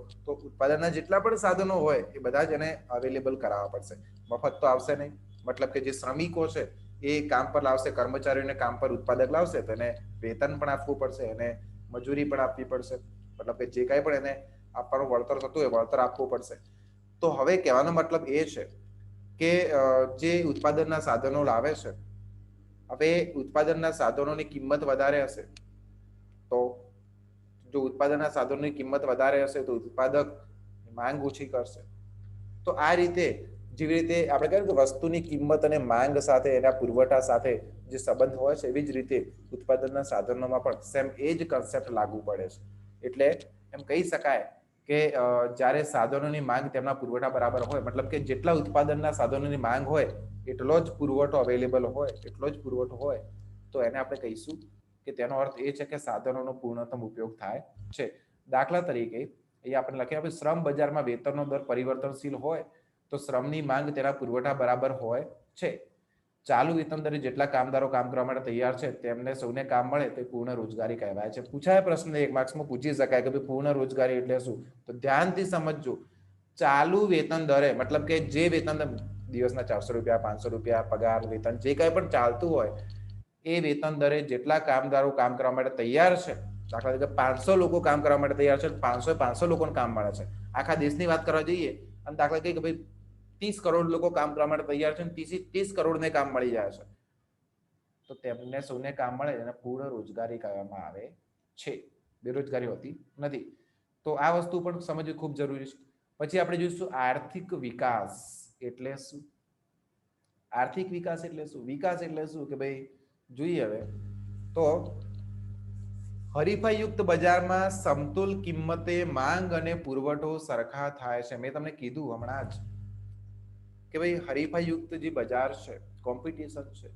ઉત્પાદનના જેટલા પણ સાધનો હોય એ બધા જ એને અવેલેબલ કરાવવા પડશે. મફત તો આવશે નહીં. મતલબ કે જે શ્રમિકો છે એ કામ પર લાવશે, કર્મચારીઓને કામ પર ઉત્પાદક લાવશે તો એને વેતન પણ આપવું પડશે, એને મજૂરી પણ આપવી પડશે, મતલબ કે જે કાંઈ પણ એને આપવાનું વળતર થતું હોય વળતર આપવું પડશે. તો હવે કહેવાનો મતલબ એ છે કે જે ઉત્પાદનના સાધનો લાવે છે, હવે ઉત્પાદનના સાધનોની કિંમત વધારે હશે તો જો ઉત્પાદનના સાધનોની કિંમત વધારે હશે તો ઉત્પાદક માંગ ઓછી કરશે. તો આ રીતે જેવી રીતે આપણે કહીએ કે વસ્તુની કિંમત અને માંગ સાથે, એના પુરવઠા સાથે જે સંબંધ હોય છે, એવી જ રીતે ઉત્પાદનના સાધનોમાં પણ સેમ એ જ કન્સેપ્ટ લાગુ પડે છે. એટલે એમ કહી શકાય કે જ્યારે સાધનોની માંગ તેમના પુરવઠા બરાબર હોય, મતલબ કે જેટલા ઉત્પાદનના સાધનોની માંગ હોય એટલો જ પુરવઠો અવેલેબલ હોય, એટલો જ પુરવઠો હોય તો એને આપણે કહીશું કે તેનો અર્થ એ છે કે સાધનોનો પૂર્ણતમ ઉપયોગ થાય છે. દાખલા તરીકે અહીંયા આપણે લખ્યા આપણે શ્રમ બજારમાં વેતનનો દર પરિવર્તનશીલ હોય તો શ્રમની માંગ તેના પુરવઠા બરાબર હોય છે. ચાલુ વેતન દરે જેટલા કામદારો કામ કરવા માટે તૈયાર છે તેમને સૌને કામ મળે તે પૂર્ણ રોજગારી કહેવાય છે. પૂછાય પ્રશ્ન 1 માર્ક્સમાં પૂછી શકાય કે ભાઈ પૂર્ણ રોજગારી એટલે શું? તો ધ્યાનથી સમજજો. ચાલુ વેતન દરે મતલબ કે જે વેતન દિવસના 400 રૂપિયા, 500 રૂપિયા પગાર, વેતન જે કંઈ પણ ચાલતું હોય એ વેતન દરે જેટલા કામદારો કામ કરવા માટે તૈયાર છે, દાખલા તરીકે 500 લોકો કામ કરવા માટે તૈયાર છે, 500 લોકોને કામ મળે છે. આખા દેશની વાત કરવા જઈએ અને દાખલા કહીએ કે ભાઈ 30 કરોડ લોકો કામ કરવા માટે તૈયાર છે અને 30 કરોડને કામ મળી જાય છે, તો તેમને સૌને કામ મળે એને પૂર્ણ રોજગારી કહેવામાં આવે છે, બેરોજગારી હોતી નથી. તો આ વસ્તુ પણ સમજવી ખૂબ જરૂરી છે. પછી આપણે જોઈશું આર્થિક વિકાસ એટલે શું. આર્થિક વિકાસ એટલે શું? વિકાસ એટલે શું કે ભાઈ જોઈએ હવે તો હરીફાઈયુક્ત બજારમાં સમતુલ કિંમતે માંગ અને પુરવઠો સરખા થાય છે. મેં તમને કીધું હમણાં જ કે ભાઈ હરીફાઈયુક્ત જે બજાર છે, કોમ્પિટિશન છે,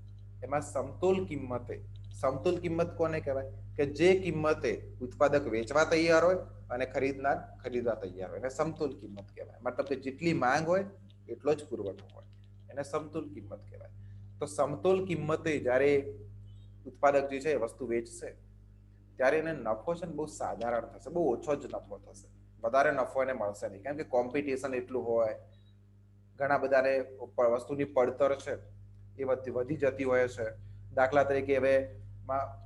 એમાં સમતુલ કિંમતે, સમતુલ કિંમત કોને કહેવાય કે જે કિંમતે ઉત્પાદક વેચવા તૈયાર હોય અને ખરીદનાર ખરીદવા તૈયાર હોય, એને સમતુલ કિંમત કહેવાય. મતલબ કે જેટલી માંગ હોય એટલો જ પુરવઠો હોય, એને સમતુલ કિંમત કહેવાય. તો સમતુલ કિંમતે જ્યારે ઉત્પાદક જે છે વસ્તુ વેચશે ત્યારે એને નફો છે ને બહુ સાધારણ થશે, બહુ ઓછો જ નફો થશે, વધારે નફો એને મળશે નહીં, કેમ કે કોમ્પિટિશન એટલું હોય, ઘણા બધાને વસ્તુની પડતર છે એ વધી જતી હોય છે. દાખલા તરીકે હવે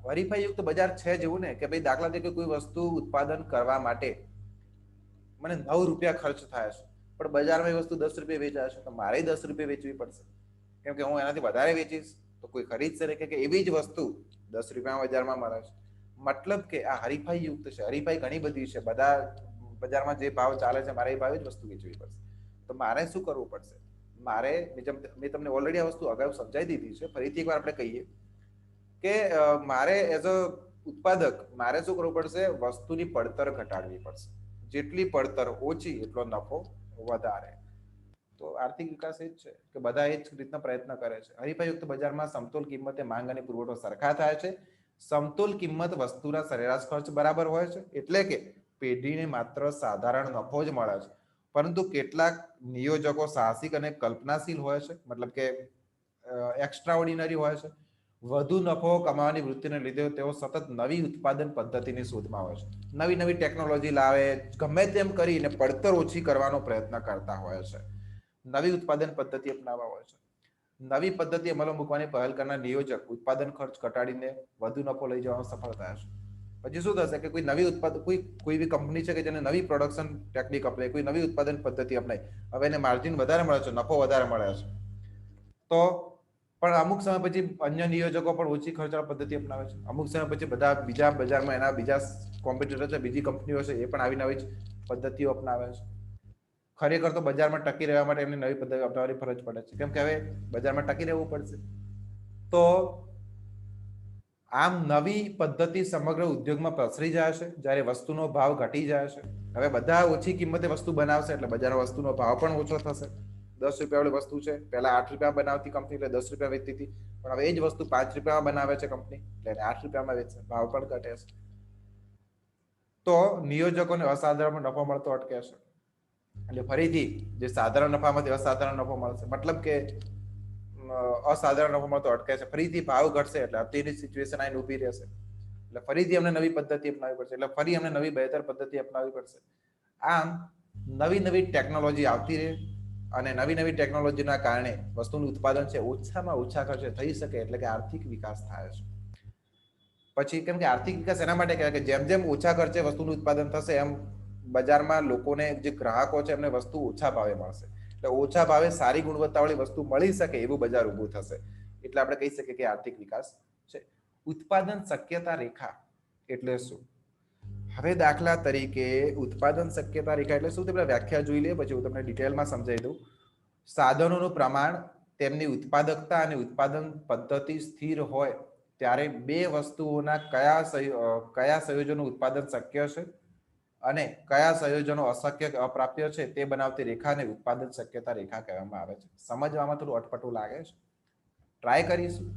હરીફાઈયુક્ત બજાર છે જેવું ને કે ભાઈ દાખલા તરીકે કોઈ વસ્તુ ઉત્પાદન કરવા માટે મને 9 રૂપિયા ખર્ચ થાય છે, પણ બજારમાં એ વસ્તુ 10 રૂપિયા વેચાય છે, તો મારે 10 રૂપિયા વેચવી પડશે, કેમ કે હું એનાથી વધારે વેચીશ તો કોઈ ખરીદશે નહીં, કે એવી જ વસ્તુ 10 રૂપિયામાં બજારમાં મળે છે. મતલબ કે આ હરીફાઈ યુક્ત છે. હરીફાઈ ઘણી બધી છે, બધા બજારમાં જે ભાવ ચાલે છે મારે એ ભાવે જ વસ્તુ વેચવી પડશે. તો મારે શું કરવું પડશે? મારે મેં તમને ઓલરેડી આ વસ્તુ અગાઉ સમજાવી દીધી છે, ફરીથી એકવાર આપણે કહીએ કે મારે એઝ અ ઉત્પાદક મારે શું કરવું પડશે? વસ્તુની પડતર ઘટાડવી પડશે. જેટલી પડતર ઓછી એટલો નફો વધારે. તો આર્થિક વિકાસ એ જ છે કે બધા એ જ રીતના પ્રયત્ન કરે છે. હરીફાઈયુક્ત બજારમાં સમતુલ કિંમતે માંગ અને પુરવઠો સરખા થાય છે. સમતુલ કિંમત વસ્તુના સરેરાશ ખર્ચ બરાબર હોય છે, એટલે કે પેઢીને માત્ર સાધારણ નફો જ મળે છે. પરંતુ કેટલાક નિયોજકો સાહસિક અને કલ્પનાશીલ હોય છે, મતલબ કે એક્સ્ટ્રા ઓર્ડિનરી હોય છે. વધુ નફો કમાવાની વૃત્તિને લીધે તેઓ સતત નવી ઉત્પાદન પદ્ધતિની શોધમાં હોય છે. નવી નવી ટેકનોલોજી લાવે, ગમે તેમ કરીને પડતર ઓછી કરવાનો પ્રયત્ન કરતા હોય છે, નવી ઉત્પાદન પદ્ધતિ અપનાવવા હોય છે. નવી પદ્ધતિ અમલમાં મૂકવાની પહેલ કરનાર નિયોજક ઉત્પાદન ખર્ચ ઘટાડીને વધુ નફો લઈ જવામાં સફળ થયા છે. પછી શું થશે કે કોઈ નવી ઉત્પાદન કોઈ એવી કંપની છે કે જેને નવી પ્રોડક્શન ટેકનિક અપનાવી, કોઈ નવી ઉત્પાદન પદ્ધતિ અપનાવી, હવે એને માર્જિન વધારે મળે છે, નફો વધારે મળે છે. તો પણ અમુક સમય પછી અન્ય નિયોજકો પણ ઓછી ખર્ચાળ પદ્ધતિ અપનાવે છે. અમુક સમય પછી બધા બીજા બજારમાં એના બીજા કોમ્પિટિટર છે, બીજી કંપનીઓ છે, એ પણ આવી નવી પદ્ધતિઓ અપનાવે છે. ખરેખર તો બજારમાં ટકી રહેવા માટે એમને નવી પદ્ધતિ અપનાવવાની ફરજ પડે છે, કેમ કે હવે બજારમાં ટકી રહેવું પડશે. તો આમ નવી પદ્ધતિ સમગ્ર ઉદ્યોગમાં પ્રસરી જાય છે જ્યારે વસ્તુનો ભાવ ઘટી જાય છે. હવે બધા ઓછી કિંમતે વસ્તુ બનાવશે એટલે બજારમાં વસ્તુનો ભાવ પણ ઓછો થશે. 10 રૂપિયા વાળી વસ્તુ છે, પહેલા 8 રૂપિયા બનાવતી કંપની એટલે 10 રૂપિયા વેચતી હતી, પણ હવે એ જ વસ્તુ 5 રૂપિયામાં બનાવે છે કંપની એટલે 8 રૂપિયામાં વેચશે, ભાવ પણ ઘટે છે. તો નિયોજકોને અસાધારણ નફો મળતો અટકે છે. એટલે ફરીથી જે સાધારણ નફામાંથી અસાધારણ નફો મળશે, મતલબ કે અસાધારણ નફો મળતો અટકે છે. ફરીથી ભાવ ઘટશે એટલે અત્યારની સિચ્યુએશન આઈને ઊભી રહેશે, એટલે ફરીથી અમને નવી પદ્ધતિ અપનાવવી પડશે, એટલે ફરી અમને નવી બહેતર પદ્ધતિ અપનાવવી પડશે. આમ નવી નવી ટેકનોલોજી આવતી રહે અને નવી નવી ટેકનોલોજીના કારણે વસ્તુનું ઉત્પાદન છે ઓછામાં ઓછા ખર્ચે થઈ શકે, એટલે કે આર્થિક વિકાસ થાય છે. પછી કેમ કે આર્થિક વિકાસ એના માટે કહેવાય કે જેમ જેમ ઓછા ખર્ચે વસ્તુનું ઉત્પાદન થશે એમ બજારમાં લોકોને જે ગ્રાહકો છે એમને વસ્તુ ઓછા ભાવે મળશે, એટલે ઓછા ભાવે સારી ગુણવત્તાવાળી વસ્તુ મળી શકે એવું બજાર ઊભું થશે. એટલે આપણે કહી શકીએ કે આર્થિક વિકાસ છે. ઉત્પાદન શક્યતા રેખા એટલે શું? હવે દાખલા તરીકે ઉત્પાદન શક્યતા રેખા એટલે શું, તે વ્યાખ્યા જોઈ લે પછી હું તમને ડિટેલમાં સમજાવી દઉં. સાધનોનું પ્રમાણ, તેમની ઉત્પાદકતા અને ઉત્પાદન પદ્ધતિ સ્થિર હોય ત્યારે બે વસ્તુઓના કયા સંયોજનો ઉત્પાદન શક્ય છે અને કયા સંયોજનો અશક્ય અપ્રાપ્ય છે તે બનાવતી રેખાને ઉત્પાદન શક્યતા રેખા કહેવામાં આવે છે. સમજવામાં થોડું અટપટું લાગે છે, ટ્રાય કરીશું.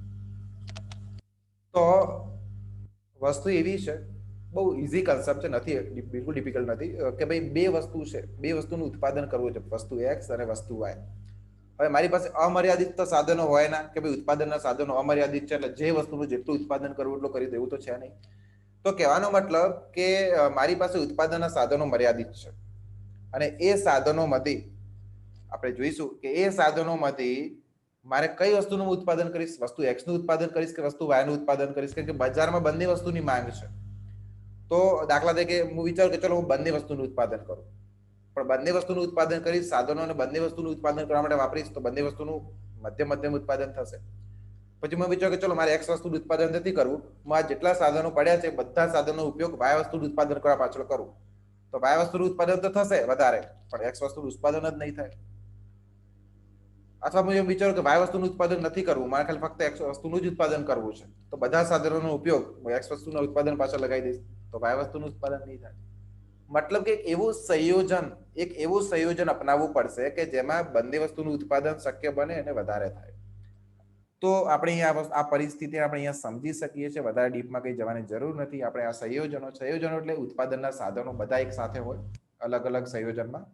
તો વસ્તુ એવી છે, બહુ ઇઝી કન્સેપ્ટ છે, નથી બિલકુલ ડિફિકલ્ટ નથી કે ભાઈ બે વસ્તુ છે, બે વસ્તુનું ઉત્પાદન કરવું છે, વસ્તુ એક્સ અને વસ્તુ વાય. હવે મારી પાસે અમર્યાદિત તો સાધનો હોય ના કે ભાઈ ઉત્પાદનના સાધનો અમર્યાદિત છે એટલે જે વસ્તુનું જેટલું ઉત્પાદન કરવું એટલું કરી દેવું તો છે નહીં. તો કહેવાનો મતલબ કે મારી પાસે ઉત્પાદનના સાધનો મર્યાદિત છે અને એ સાધનોમાંથી આપણે જોઈશું કે એ સાધનોમાંથી મારે કઈ વસ્તુનું ઉત્પાદન કરીશ, વસ્તુ એક્સ નું ઉત્પાદન કરીશ કે વસ્તુ વાય નું ઉત્પાદન કરીશ, કે બજારમાં બંને વસ્તુની માંગ છે. તો દાખલા તરીકે હું વિચારું કે ચલો હું બંને વસ્તુનું ઉત્પાદન કરું, પણ બંને વસ્તુનું ઉત્પાદન કરીશ, સાધનો અને બંને વસ્તુનું ઉત્પાદન કરવા માટે વાપરીશ તો બંને વસ્તુનું મધ્યમ ઉત્પાદન થશે. પછી મેં વિચાર્યું કે ચલો મારે એક્સ વસ્તુનું ઉત્પાદન નથી કરવું, મારા જેટલા સાધનો પડ્યા છે બધા સાધનોનો ઉપયોગ વાય વસ્તુનું ઉત્પાદન કરવા પાછળ કરું, તો વાય વસ્તુનું ઉત્પાદન તો થશે વધારે, પણ એક્સ વસ્તુનું ઉત્પાદન જ નહીં થાય. અથવા મેં વિચાર્યું કે વાય વસ્તુનું ઉત્પાદન નથી કરવું, મારે ખાલી ફક્ત એક્સ વસ્તુનું જ ઉત્પાદન કરવું છે, તો બધા સાધનોનો ઉપયોગ એક્સ વસ્તુના ઉત્પાદન પાછળ લગાવી દઈશ, તો વાય વસ્તુનું ઉત્પાદન નહીં થાય. મતલબ કે એક એવું સંયોજન અપનાવવું પડશે કે જેમાં બંને વસ્તુનું ઉત્પાદન શક્ય બને અને વધારે થાય. તો આપણે અહીંયા આ પરિસ્થિતિ આપણે અહીંયા સમજી શકીએ છીએ, વધારે ડીપમાં કઈ જવાની જરૂર નથી. આપણે આ સંયોજનો એટલે ઉત્પાદનના સાધનો બધા એક સાથે હોય અલગ અલગ સંયોજનમાં.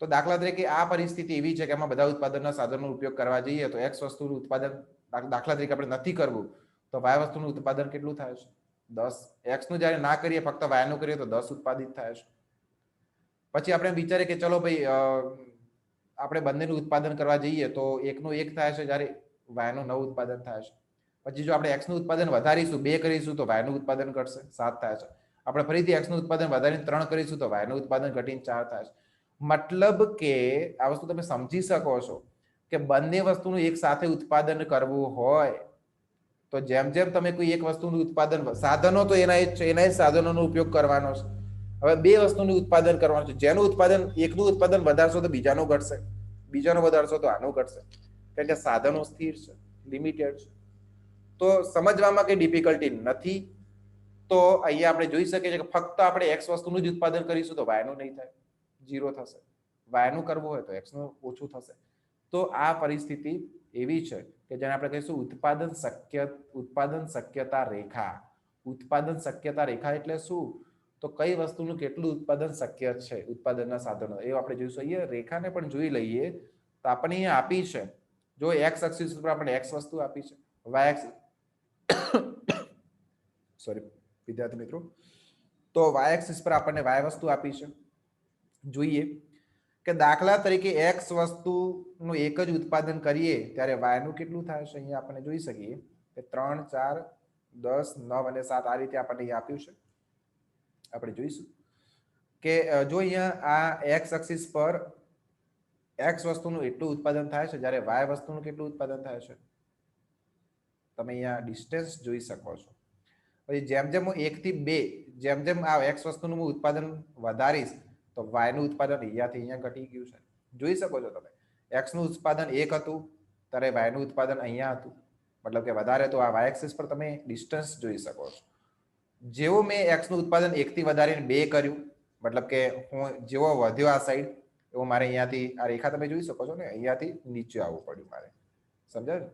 તો દાખલા તરીકે આ પરિસ્થિતિ એવી છે કે એમાં બધા ઉત્પાદનના સાધનોનો ઉપયોગ કરવા જઈએ તો એક્સ વસ્તુનું ઉત્પાદન દાખલા તરીકે આપણે નથી કરવું, તો વાય વસ્તુનું ઉત્પાદન કેટલું થાય છે? 10. એક્સનું જ્યારે ના કરીએ, ફક્ત વાયનું કરીએ તો 10 ઉત્પાદિત થાય છે. પછી આપણે વિચારીએ કે ચલો ભાઈ આપણે બંનેનું ઉત્પાદન કરવા જઈએ તો એકનું 1 થાય છે, જ્યારે વાયનું 9 ઉત્પાદન થાય છે. પછી જો આપણે એક્સનું ઉત્પાદન વધારીશું, 2 કરીશું તો વાયનું ઉત્પાદન ઘટશે, 7 થાય છે. આપણે ફરીથી એક્સનું ઉત્પાદન વધારીને 3 કરીશું તો વાયનું ઉત્પાદન ઘટીને 4 થાય છે. મતલબ કે આ વસ્તુ તમે સમજી શકો છો કે બંને વસ્તુનું એક સાથે ઉત્પાદન કરવું હોય તો જેમ જેમ તમે કોઈ એક વસ્તુનું ઉત્પાદન, સાધનો તો એના જ સાધનોનો ઉપયોગ કરવાનો છે. હવે બે વસ્તુનું ઉત્પાદન કરવાનું છે, જેનું ઉત્પાદન એકનું ઉત્પાદન વધારશો તો બીજાનું ઘટશે, બીજાનું વધારશો તો આનું ઘટશે, કારણ કે સાધનો સ્થિર છે, લિમિટેડ છે. તો સમજવામાં કઈ ડિફિકલ્ટી નથી. તો અહીંયા આપણે જોઈ શકીએ છીએ કે ફક્ત આપણે એક્સ વસ્તુનું જ ઉત્પાદન કરીશું તો વાયનું નહીં થાય, 0 થશે. વાયનું કરવું હોય તો એક્સનું ઓછું થશે. તો આ પરિસ્થિતિ એવી છે કે જેને આપણે કહીશું ઉત્પાદન શક્યતા રેખા. ઉત્પાદન શક્યતા રેખા એટલે શું? તો કઈ વસ્તુનું કેટલું ઉત્પાદન શક્ય છે ઉત્પાદનના સાધનો, એ આપણે જોઈશું. અહીંયા રેખાને પણ જોઈ લઈએ તો આપણને અહીંયા આપી છે, જો એક્સ એક્સિસ પર આપણે એક્સ વસ્તુ આપી છે, વાય એક્સિસ સોરી વિદ્યાર્થી મિત્રો, તો વાય એક્સિસ પર આપણને વાય વસ્તુ આપી છે. જોઈએ કે દાખલા તરીકે એક્સ વસ્તુનું એક જ ઉત્પાદન કરીએ ત્યારે વાયનું કેટલું થાય છે. અહીંયા આપણે જોઈ શકીએ કે 3, 4, 10, 9 અને 7 આ રીતે આપણને અહીંયા આપ્યું છે. આપણે જોઈશું કે જો અહીંયા આ એક્સ એક્સિસ પર એક્સ વસ્તુનું એટલું ઉત્પાદન થાય છે, જ્યારે વાય વસ્તુનું કેટલું ઉત્પાદન થાય છે, તમે અહીંયા ડિસ્ટન્સ જોઈ શકો છો. પછી જેમ જેમ હું 1 થી 2 જેમ જેમ આ એક્સ વસ્તુનું હું ઉત્પાદન વધારીશ તો વાયનું ઉત્પાદન અહીંયાથી અહીંયા ઘટી ગયું છે. જોઈ શકો છો તમે, એક્સનું ઉત્પાદન 1 હતું ત્યારે વાયનું ઉત્પાદન અહીંયા હતું, મતલબ કે વધારે. તો આ વાય એક્સિસ પર તમે ડિસ્ટન્સ જોઈ શકો છો. જેવો મેં એક્સનું ઉત્પાદન 1 થી વધારીને 2 કર્યું, મતલબ કે હું જેવો વધ્યો આ સાઈડ, એવો મારે અહીંયાથી આ રેખા તમે જોઈ શકો છો ને, અહીંયાથી નીચે આવવું પડ્યું મારે. સમજાય?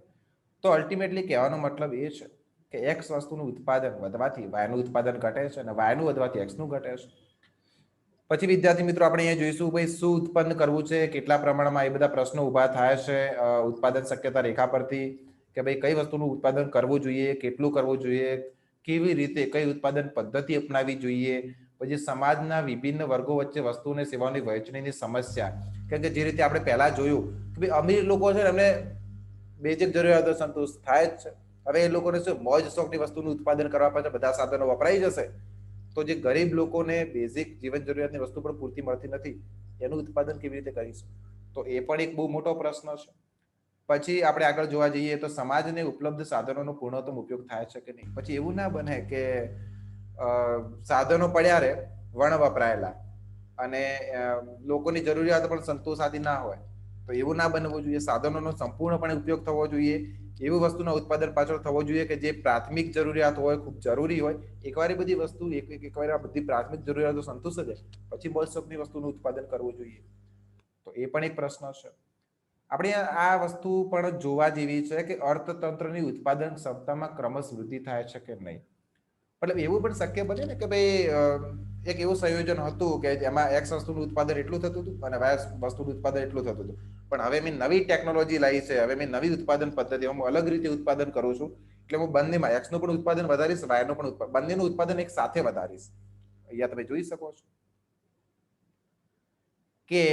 તો અલ્ટિમેટલી કહેવાનો મતલબ એ છે કે એક્સ વસ્તુનું ઉત્પાદન વધવાથી વાયનું ઉત્પાદન ઘટે છે અને વાયનું વધવાથી એક્સનું ઘટે છે. પછી વિદ્યાર્થી મિત્રો આપણે અહીંયા જોઈશું ભાઈ શું ઉત્પન્ન કરવું છે, કેટલા પ્રમાણમાં, એ બધા પ્રશ્નો ઊભા થાય છે ઉત્પાદન શક્યતા રેખા પરથી કે ભાઈ કઈ વસ્તુનું ઉત્પાદન કરવું જોઈએ, કેટલું કરવું જોઈએ, કેવી રીતે કઈ ઉત્પાદન પદ્ધતિ અપનાવવી જોઈએ. પછી સમાજના વિભિન્ન વર્ગો વચ્ચે વસ્તુ અને સેવાઓની વહેંચણીની સમસ્યા, કારણ કે જે રીતે આપણે પહેલા જોયું કે ભાઈ અમીર લોકો છે ને એમને બેઝિક જરૂરિયાતો સંતોષ થાય જ છે. હવે એ લોકોને શું મોજ શોખની વસ્તુનું ઉત્પાદન કરવા પાછળ બધા સાધનો વપરાઈ જશે, તો જે ગરીબ લોકોને બેઝિક જીવન જરૂરિયાતની વસ્તુ પણ પૂરતી મળતી નથી, એનું ઉત્પાદન કેવી રીતે કરીશું? તો એ પણ એક બહુ મોટો પ્રશ્ન છે. પછી આપણે આગળ જોવા જઈએ તો સમાજને ઉપલબ્ધ સાધનોનો પૂર્ણતમ ઉપયોગ થાય છે કે નહીં. પછી એવું ના બને કે સાધનો પડ્યા રહે વણ વપરાયેલા અને લોકોની જરૂરિયાતો પણ સંતોષાતી ના હોય, તો એવું ના બનવું જોઈએ. સાધનોનો સંપૂર્ણપણે ઉપયોગ થવો જોઈએ, એવી વસ્તુના ઉત્પાદન પાછળ થવો જોઈએ કે જે પ્રાથમિક જરૂરિયાત હોય, ખૂબ જરૂરી હોય. એકવાર બધી વસ્તુ એકવાર બધી પ્રાથમિક જરૂરિયાતો સંતુષ્ટ જાય પછી મોજ શોખની વસ્તુનું ઉત્પાદન કરવું જોઈએ. તો એ પણ એક પ્રશ્ન છે. આપણે આ વસ્તુ પણ જોવા જેવી છે કે અર્થતંત્રની ઉત્પાદન ક્ષમતામાં ક્રમશ વૃદ્ધિ થાય છે કે નહીં. મતલબ એવું પણ શક્ય બને ને કે ભાઈ એક એવું સંયોજન હતું કે જેમાં એક્સ વસ્તુનું ઉત્પાદન એટલું થતું હતું અને વાય વસ્તુનું ઉત્પાદન એટલું થતું હતું, પણ હવે મેં નવી ટેકનોલોજી લાવી છે, હવે મેં નવી ઉત્પાદન પદ્ધતિ, હું અલગ રીતે ઉત્પાદન કરું છું, એટલે હું બંનેમાં એક્સનું પણ ઉત્પાદન વધારીશ, વાયનું પણ ઉત્પાદન, બંનેનું ઉત્પાદન એક સાથે વધારીશ. અહીંયા તમે જોઈ શકો છો કે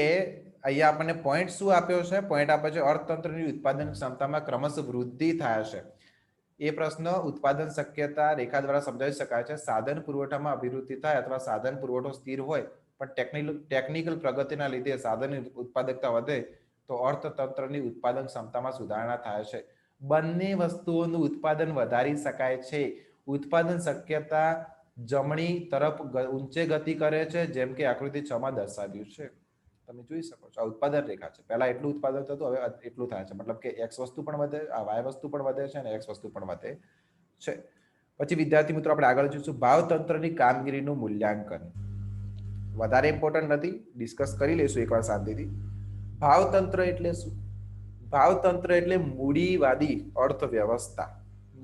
અહીંયા આપણને પોઈન્ટ શું આપ્યો છે? પોઈન્ટ આપે છે અર્થતંત્રની ઉત્પાદન ક્ષમતામાં ક્રમશ વૃદ્ધિ થાય છે. એ પ્રશ્ન ઉત્પાદન શક્યતા રેખા દ્વારા સમજાવી શકાય છે. સાધન પુરવઠામાં અભિવૃદ્ધિ થાય અથવા સાધન પુરવઠો સ્થિર હોય પણ ટેકનિકલ પ્રગતિના લીધે સાધનની ઉત્પાદકતા વધે તો અર્થતંત્રની ઉત્પાદન ક્ષમતામાં સુધારણા થાય છે. બંને વસ્તુઓનું ઉત્પાદન વધારી શકાય છે. ઉત્પાદન શક્યતા જમણી તરફ ઊંચે ગતિ કરે છે, જેમ કે આકૃતિ 6 માં દર્શાવ્યું છે. તમે જોઈ શકો છો આ ઉત્પાદન રેખા છે. પહેલા એટલું ઉત્પાદન થતું, હવે એટલું થાય છે. મતલબ કે x વસ્તુ પણ વધે, આ y વસ્તુ પણ વધે છે અને x વસ્તુ પણ વધે છે. પછી વિદ્યાર્થી મિત્રો આપણે આગળ જોઈશું ભાવતંત્રની કામગીરીનું મૂલ્યાંકન. વધારે ઇમ્પોર્ટન્ટ નથી, ડિસ્કસ કરી લઈશું એકવાર શાંતિથી. ભાવતંત્ર એટલે શું? ભાવતંત્ર એટલે મૂડીવાદી અર્થવ્યવસ્થા.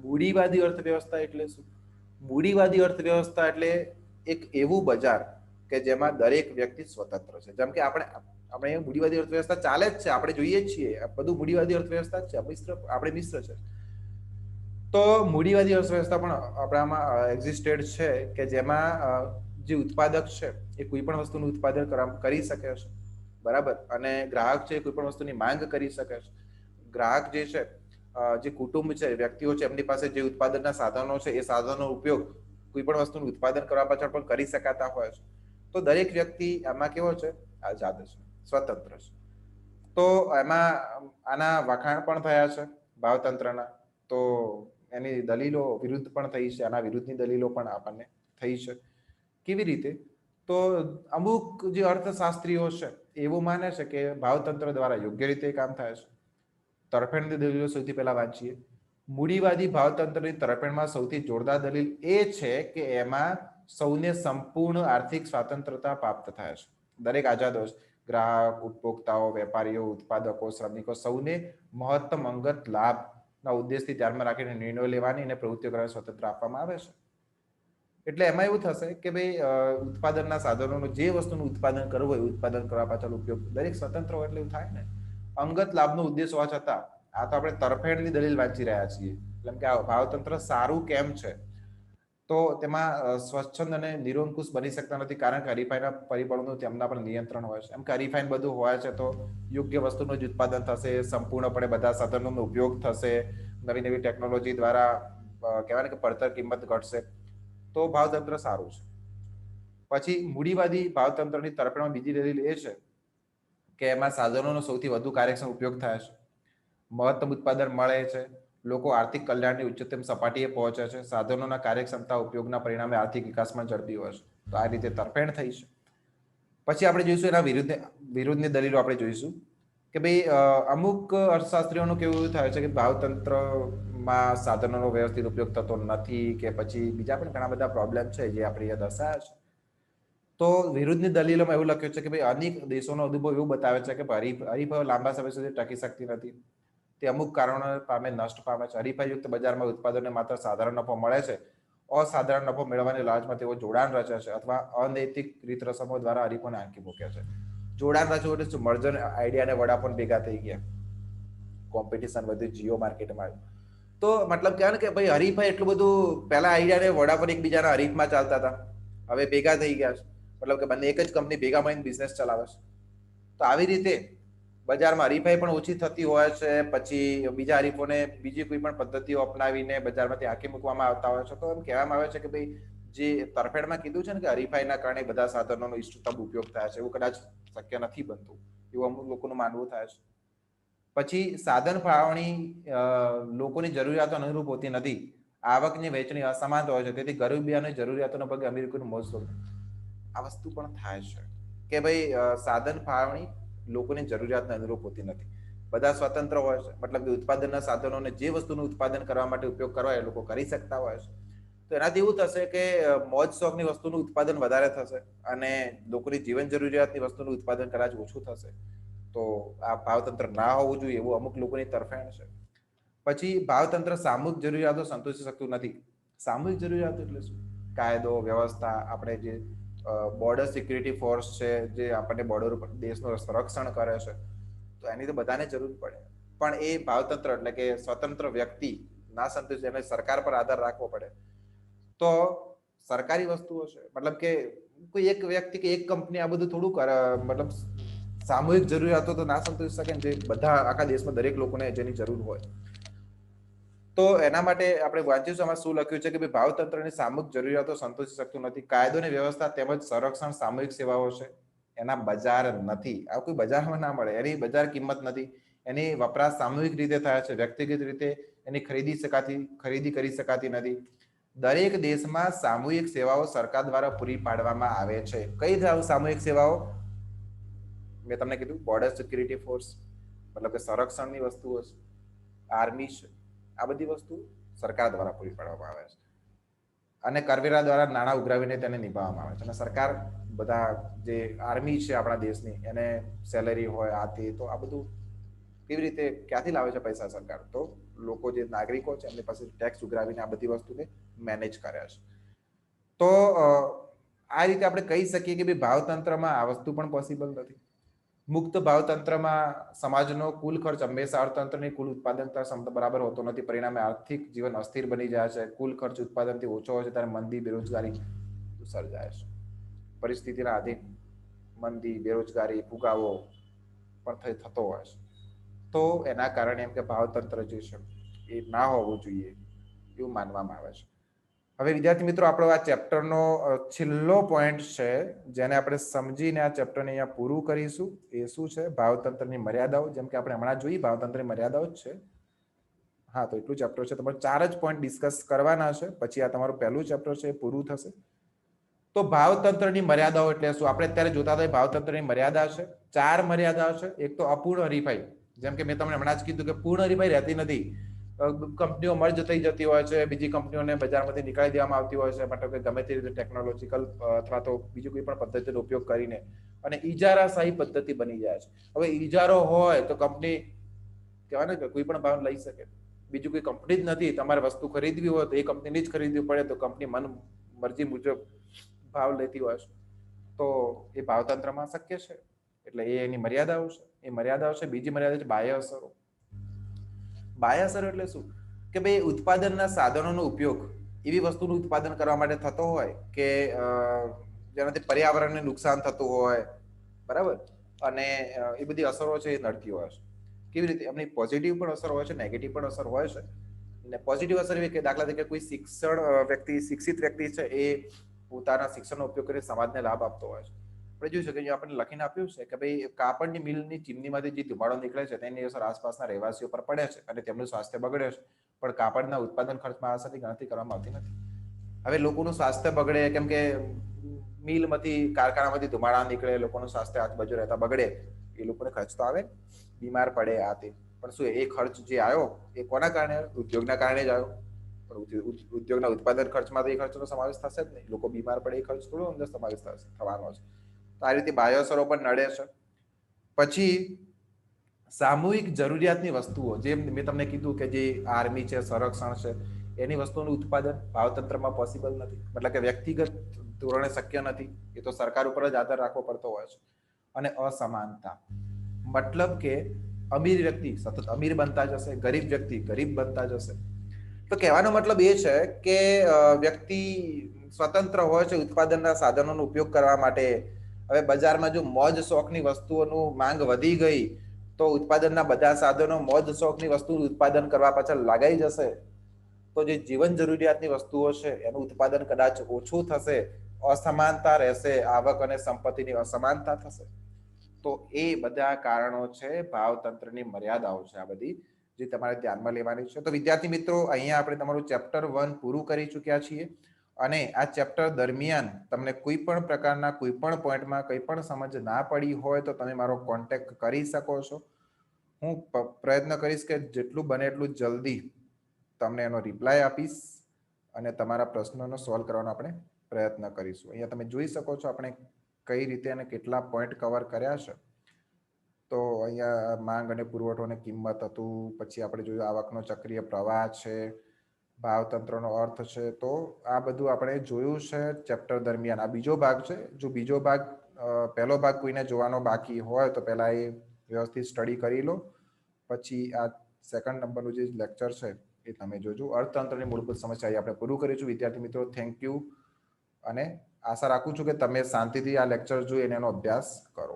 મૂડીવાદી અર્થવ્યવસ્થા એટલે શું? મૂડીવાદી અર્થવ્યવસ્થા એટલે એક એવું બજાર કે જેમાં દરેક વ્યક્તિ સ્વતંત્ર છે. જેમ કે આપણે મૂડીવાદી અર્થવ્યવસ્થા ચાલે જ છે, આપણે જોઈએ જ છીએ, બધું મૂડીવાદી અર્થવ્યવસ્થા જ છે, આપણે મિશ્ર છે. તો મૂડીવાદી અર્થવ્યવસ્થા પણ આપણામાં એક્ઝિસ્ટેડ છે કે જેમાં જે ઉત્પાદક છે એ કોઈ પણ વસ્તુનું ઉત્પાદન કરી શકે છે, બરાબર, અને ગ્રાહક છે કોઈ પણ વસ્તુની માંગ કરી શકે છે. ગ્રાહક જે છે, જે કુટુંબ છે, વ્યક્તિઓ છે, એમની પાસે જે ઉત્પાદનના સાધનો છે એ સાધનોનો ઉપયોગ કોઈ પણ વસ્તુનું ઉત્પાદન કરવા પાછળ પણ કરી શકાતા હોય છે. તો દરેક વ્યક્તિ આમાં કેવો છે? આઝાદ છે, સ્વતંત્ર છે. તો એમાં આના વખાણ પણ થયા છે ભાવતંત્રના. તો એની દલીલો વિરુદ્ધ પણ થઈ છે, આના વિરુદ્ધની દલીલો પણ આપણને થઈ છે. કેવી રીતે? તો અમુક જે અર્થશાસ્ત્રીઓ છે એવું માને છે કે ભાવતંત્ર દ્વારા યોગ્ય રીતે કામ થાય છે. તરફેણની દલીલો સૌથી પહેલા વાંચીએ. મૂડીવાદી ભાવતંત્રની તરફેણમાં સૌથી જોરદાર દલીલ એ છે કે એમાં સૌને સંપૂર્ણ આર્થિક સ્વતંત્રતા પ્રાપ્ત થાય છે. દરેક આઝાદ હોય છે. ગ્રાહક, ઉપભોક્તાઓ, વેપારીઓ, ઉત્પાદકો, શ્રમિકો સૌને મહત્તમ અંગત લાભના ઉદ્દેશથી ધ્યાનમાં રાખીને નિર્ણયો લેવાની અને પ્રવૃત્તિઓ કરવાની સ્વતંત્ર આપવામાં આવે છે. એટલે એમાં એવું થશે કે ભાઈ ઉત્પાદનના સાધનોનું જે વસ્તુનું ઉત્પાદન કરવું હોય ઉત્પાદન કરવા પાછળ ઉપયોગ દરેક સ્વતંત્ર હોય એટલે એવું થાય ને. અંગત લાભનો ઉદ્દેશ હોવા છતાં આ તો આપણે તરફેણની દલીલ વાંચી રહ્યા છીએ. એટલે કે આ ભાવતંત્ર સારું કેમ છે? તો તેમાં સ્વચ્છંદ અને નિરંકુશ બની શકતા નથી, કારણ કે હરીફાઈના પરિબળોનું તેમના પર નિયંત્રણ હોય છે. એમ કે હરીફાઈ બધું હોય છે તો યોગ્ય વસ્તુનું જ ઉત્પાદન થશે, સંપૂર્ણપણે બધા સાધનોનો ઉપયોગ થશે, નવી નવી ટેકનોલોજી દ્વારા કહેવાય ને કે પડતર કિંમત ઘટશે, તો ભાવતંત્ર સારું છે. પછી મૂડીવાદી ભાવતંત્રની તરફેણમાં બીજી દલીલ એ છે કે એમાં સાધનોનો સૌથી વધુ કાર્યક્ષમ ઉપયોગ થાય છે, મહત્તમ ઉત્પાદન મળે છે, લોકો આર્થિક કલ્યાણની ઉચ્ચતમ સપાટીએ પહોંચે છે, સાધનોના કાર્યક્ષમતા ઉપયોગના પરિણામે આર્થિક વિકાસમાં ઝડપી હોય છે. તો આ રીતે તરફેણ થઈ છે. પછી આપણે જોઈશું એના વિરુદ્ધની દલીલો આપણે જોઈશું કે ભાઈ અમુક અર્થશાસ્ત્રીઓનું કેવું થાય છે કે ભાવતંત્રમાં સાધનોનો વ્યવસ્થિત ઉપયોગ થતો નથી, કે પછી બીજા પણ ઘણા બધા પ્રોબ્લેમ છે જે આપણે અહીંયા દર્શાવ્યા છે. તો વિરુદ્ધની દલીલોમાં એવું લખ્યું છે કે ભાઈ અનેક દેશોનો અનુભવ એવું બતાવે છે કે હરીફાઈઓ લાંબા સમય સુધી ટકી શકતી નથી. તે અમુક કારણો પામે નષ્ટ પામે છે. હરીફાઈયુક્ત બજારમાં ઉત્પાદનને માત્ર સાધારણ નફો મળે છે. અસાધારણ નફો મેળવવાની લાલચમાં તેઓ જોડાણ રચે છે અથવા અનૈતિક રીત રસમો દ્વારા હરીફોને આંકી મૂકે છે. જોડાણ રચવું એટલે મર્જર આઈડિયા અને વડાપણ ભેગા થઈ ગયા, કોમ્પિટિશન વધ્યું, જીઓ માર્કેટમાં આવ્યું. તો મતલબ કહેવાય ને કે ભાઈ હરીફાઈ એટલું બધું, પહેલા આઈડિયા ને વડાપણ એકબીજાના હરીફમાં ચાલતા હતા, હવે ભેગા થઈ ગયા છે. મતલબ કે બંને એક જ કંપની ભેગા મળીને બિઝનેસ ચલાવે છે. તો આવી રીતે બજારમાં હરીફાઈ પણ ઓછી થતી હોય છે. પછી બીજા હરીફોને બીજી કોઈ પણ પદ્ધતિઓ અપનાવીને બજારમાંથી આંકી મૂકવામાં આવતા હોય છે. તો એમ કહેવામાં આવે છે કે ભાઈ જે તરફેણમાં કીધું છે ને કે હરીફાઈના કારણે બધા સાધનોનો ઇષ્ટતમ ઉપયોગ થાય છે, એવું કદાચ શક્ય નથી બનતું, એવું અમુક લોકોનું માનવું થાય છે. પછી સાધન ફાળવણી લોકોની જરૂરિયાતો અનુરૂપ હોતી નથી. આવકની વહેંચણી અસમાન હોય છે, તેથી ગરીબી અને જરૂરિયાતોના પગલે અમીર લોકોનું મોજ શોખ. આ વસ્તુ પણ થાય છે કે ભાઈ સાધન ફાળવણી લોકોની જરૂરિયાતને અનુરૂપ હોતી નથી. બધા સ્વતંત્ર હોય છે, મતલબ કે ઉત્પાદનના સાધનોને જે વસ્તુનું ઉત્પાદન કરવા માટે ઉપયોગ કરવા એ લોકો કરી શકતા હોય છે. તો એનાથી એવું થશે કે મોજ શોખની વસ્તુનું ઉત્પાદન વધારે થશે અને લોકોની જીવન જરૂરિયાતની વસ્તુનું ઉત્પાદન કદાચ ઓછું થશે. તો આ ભાવતંત્ર ના હોવું જોઈએ એવું અમુક લોકોની તરફેણ છે. પછી ભાવતંત્ર સામૂહિક જરૂરિયાતો સંતોષી શકતું નથી. સામૂહિક જરૂરિયાતો એટલે શું? કાયદો વ્યવસ્થા, આપણે જે બોર્ડર સિક્યુરિટી ફોર્સ છે જે આપણને બોર્ડર ઉપર દેશનું સંરક્ષણ કરે છે, તો એની તો બધાને જરૂર પડે. પણ એ ભાવતંત્ર એટલે કે સ્વતંત્ર વ્યક્તિ ના સંતોષે, એને સરકાર પર આધાર રાખવો પડે. તો સરકારી વસ્તુઓ છે, મતલબ કે કોઈ એક વ્યક્તિ કે એક કંપની આ બધું થોડું કરે, મતલબ સામૂહિક જરૂરિયાતો તો ના સંતોષી શકે ને, જે બધા આખા દેશમાં દરેક લોકોને જેની જરૂર હોય. તો એના માટે આપણે વાંચીશું આમાં શું લખ્યું છે કે ભાઈ ભાવતંત્રની સામૂહિક જરૂરિયાતો સંતોષી શકતું નથી. કાયદોની વ્યવસ્થા તેમજ સંરક્ષણ સામૂહિક સેવાઓ છે, એના બજાર નથી. આ કોઈ બજારમાં ના મળે, એની બજાર કિંમત નથી. એની વપરાશ સામૂહિક રીતે થાય છે, વ્યક્તિગત રીતે એની ખરીદી કરી શકાતી નથી. દરેક દેશમાં સામૂહિક સેવાઓ સરકાર દ્વારા પૂરી પાડવામાં આવે છે. કઈ સામૂહિક સેવાઓ? મેં તમને કીધું બોર્ડર સિક્યુરિટી ફોર્સ, મતલબ કે સંરક્ષણની વસ્તુઓ છે, આર્મી છે, આ બધી વસ્તુ સરકાર દ્વારા પૂરી પાડવામાં આવે છે અને કરવેરા દ્વારા નાણાં ઉઘરાવીને તેને નિભાવવામાં આવે છે. અને સરકાર બધા જે આર્મી છે આપણા દેશની એને સેલેરી હોય આ તે, તો આ બધું કેવી રીતે ક્યાંથી લાવે છે પૈસા સરકાર? તો લોકો જે નાગરિકો છે એમની પાસે ટેક્સ ઉઘરાવીને આ બધી વસ્તુને મેનેજ કરે છે. તો આ રીતે આપણે કહી શકીએ કે ભાઈ ભાવતંત્રમાં આ વસ્તુ પણ પોસિબલ નથી. મુક્ત ભાવતંત્રમાં સમાજનો કુલ ખર્ચ હંમેશા અર્થતંત્રની કુલ ઉત્પાદનતા ક્ષમતા બરાબર હોતો નથી. પરિણામે આર્થિક જીવન અસ્થિર બની જાય છે. કુલ ખર્ચ ઉત્પાદનથી ઓછો હોય છે ત્યારે મંદી, બેરોજગારી સર્જાય છે. પરિસ્થિતિના આધીન મંદી, બેરોજગારી, ફુગાવો પણ થતો હોય છે. તો એના કારણે એમ કે ભાવતંત્ર જે છે એ ના હોવું જોઈએ એવું માનવામાં આવે છે. હવે વિદ્યાર્થી મિત્રો, આપણો આ ચેપ્ટરનો છેલ્લો પોઈન્ટ છે જેને આપણે સમજીને આ ચેપ્ટરને અહીંયા પૂરું કરીશું. એ શું છે? ભાવતંત્રની મર્યાદાઓ. જેમ કે આપણે હમણાં જોઈ, ભાવતંત્રની મર્યાદાઓ જ છે. હા, તો એટલું ચેપ્ટર છે. તમારે 4 જ પોઈન્ટ ડિસ્કસ કરવાના છે, પછી આ તમારું પહેલું ચેપ્ટર છે એ પૂરું થશે. તો ભાવતંત્રની મર્યાદાઓ એટલે શું? આપણે અત્યારે જોતા હતા ભાવતંત્રની મર્યાદા છે, 4 મર્યાદા છે. એક તો અપૂર્ણ હરીફાઈ. જેમ કે મેં તમને હમણાં જ કીધું કે પૂર્ણ હરીફાઈ રહેતી નથી. કંપનીઓ મર્જ થઈ જતી હોય છે, બીજી કંપનીઓને બજારમાંથી નીકાળી દેવામાં આવતી હોય છે, માટે કે ગમે તે રીતે ટેકનોલોજીકલ અથવા તો બીજી કોઈ પણ પદ્ધતિનો ઉપયોગ કરીને, અને ઇજારાશાહી પદ્ધતિ બની જાય છે. હવે ઇજારો હોય તો કંપની કહેવાય ને કે કોઈ પણ ભાવ લઈ શકે. બીજું કોઈ કંપની જ નથી, તમારે વસ્તુ ખરીદવી હોય તો એ કંપનીની જ ખરીદવી પડે, તો કંપની મન મરજી મુજબ ભાવ લેતી હોય છે. તો એ ભાવતંત્રમાં શક્ય છે. એટલે એ એની મર્યાદાઓ છે. એ મર્યાદાઓ છે. બીજી મર્યાદા છે બાહ્ય અસરો. બાહ્ય અસર એટલે શું? કે ભાઈ ઉત્પાદનના સાધનોનો ઉપયોગ એવી વસ્તુનું ઉત્પાદન કરવા માટે થતો હોય કે જેનાથી પર્યાવરણને નુકસાન થતું હોય, બરાબર, અને એ બધી અસરો છે એ નડતી હોય છે. કેવી રીતે? એમની પોઝિટિવ પણ અસર હોય છે, નેગેટિવ પણ અસર હોય છે. અને પોઝિટિવ અસર એવી કે દાખલા તરીકે કોઈ શિક્ષિત વ્યક્તિ છે એ પોતાના શિક્ષણનો ઉપયોગ કરી સમાજને લાભ આપતો હોય છે. આપણે જોઈ શકીએ, આપણને લખીને આપ્યું છે કે ભાઈ કાપડની મિલની ચીમનીમાંથી જે ધુમાડો નીકળે છે તેની અસર આસપાસના રહેવાસીઓ પર પડે છે અને તેમનું સ્વાસ્થ્ય બગડે છે. પણ કાપડના ઉત્પાદન ખર્ચમાં અસરની ગણતરી કરવામાં આવતી નથી. હવે લોકોનું સ્વાસ્થ્ય બગડે કેમ કે મિલમાંથી, કારખાનામાંથી ધુમાડા નીકળે, લોકોનું સ્વાસ્થ્ય આજુબાજુ રહેતા બગડે, એ લોકોને ખર્ચ તો આવે, બીમાર પડે આ તે. પણ શું એ ખર્ચ જે આવ્યો એ કોના કારણે? ઉદ્યોગના કારણે જ આવ્યો. પણ ઉદ્યોગના ઉત્પાદન ખર્ચમાં તો એ ખર્ચનો સમાવેશ થશે જ નહીં. લોકો બીમાર પડે એ ખર્ચ થોડો અંદર સમાવેશ થવાનો છે. તો આ રીતે બાહ્ય અસરો પણ નડે છે. પછી સામૂહિક જરૂરિયાતની વસ્તુઓ, જે મેં તમને કીધું કે જે આર્મી છે, સંરક્ષણ છે, એની વસ્તુઓનું ઉત્પાદન ભાવતંત્રમાં પોસિબલ નથી. મતલબ કે વ્યક્તિગત ધોરણે શક્ય નથી. એ તો સરકાર ઉપર જ આધાર રાખવો પડતો હોય છે. અને અસમાનતા, મતલબ કે અમીર વ્યક્તિ સતત અમીર બનતા જશે, ગરીબ વ્યક્તિ ગરીબ બનતા જશે. તો કહેવાનો મતલબ એ છે કે વ્યક્તિ સ્વતંત્ર હોય છે ઉત્પાદનના સાધનોનો ઉપયોગ કરવા માટે. હવે બજારમાં જો મોજ શોખની વસ્તુઓનું માંગ વધી ગઈ તો ઉત્પાદનના બધા સાધનો મોજ શોખની વસ્તુનું ઉત્પાદન કરવા પાછળ લગાઈ જશે. તો જે જીવન જરૂરિયાતની વસ્તુઓ છે એનું ઉત્પાદન કદાચ ઓછું થશે, અસમાનતા રહેશે, આવક અને સંપત્તિની અસમાનતા થશે. તો એ બધા કારણો છે ભાવતંત્રની મર્યાદાઓ છે આ બધી, જે તમારે ધ્યાનમાં લેવાની છે. તો વિદ્યાર્થી મિત્રો, અહીંયા આપણે તમારું ચેપ્ટર 1 પૂરું કરી ચૂક્યા છીએ. અને આ ચેપ્ટર દરમિયાન તમને કોઈ પણ પ્રકારના કોઈ પણ પોઈન્ટમાં કંઈ પણ સમજ ના પડી હોય તો તમે મારો કોન્ટેક્ટ કરી શકો છો. હું પ્રયત્ન કરીશ કે જેટલું બને એટલું જલ્દી તમને એનો રિપ્લાય આપીશ અને તમારા પ્રશ્નોનો સોલ્વ કરવાનો આપણે પ્રયત્ન કરીશું. અહીંયા તમે જોઈ શકો છો આપણે કઈ રીતે અને કેટલા પોઈન્ટ કવર કર્યા છે. તો અહીંયા માંગ અને પુરવઠો અને કિંમત હતું, પછી આપણે જોયું આવકનો ચક્રીય પ્રવાહ છે, ભાવતંત્રનો અર્થ છે. તો આ બધું આપણે જોયું છે ચેપ્ટર દરમિયાન. આ બીજો ભાગ છે. જો બીજો ભાગ, પહેલો ભાગ કોઈને જોવાનો બાકી હોય તો પહેલા એ વ્યવસ્થિત સ્ટડી કરી લો, પછી આ સેકન્ડ નંબરનું જે લેક્ચર છે એ તમે જોજો. અર્થતંત્રની મૂળભૂત સમસ્યા આપણે પૂરું કરીશું. વિદ્યાર્થી મિત્રો, થેન્ક યુ. અને આશા રાખું છું કે તમે શાંતિથી આ લેક્ચર જોઈ અને એનો અભ્યાસ કરો.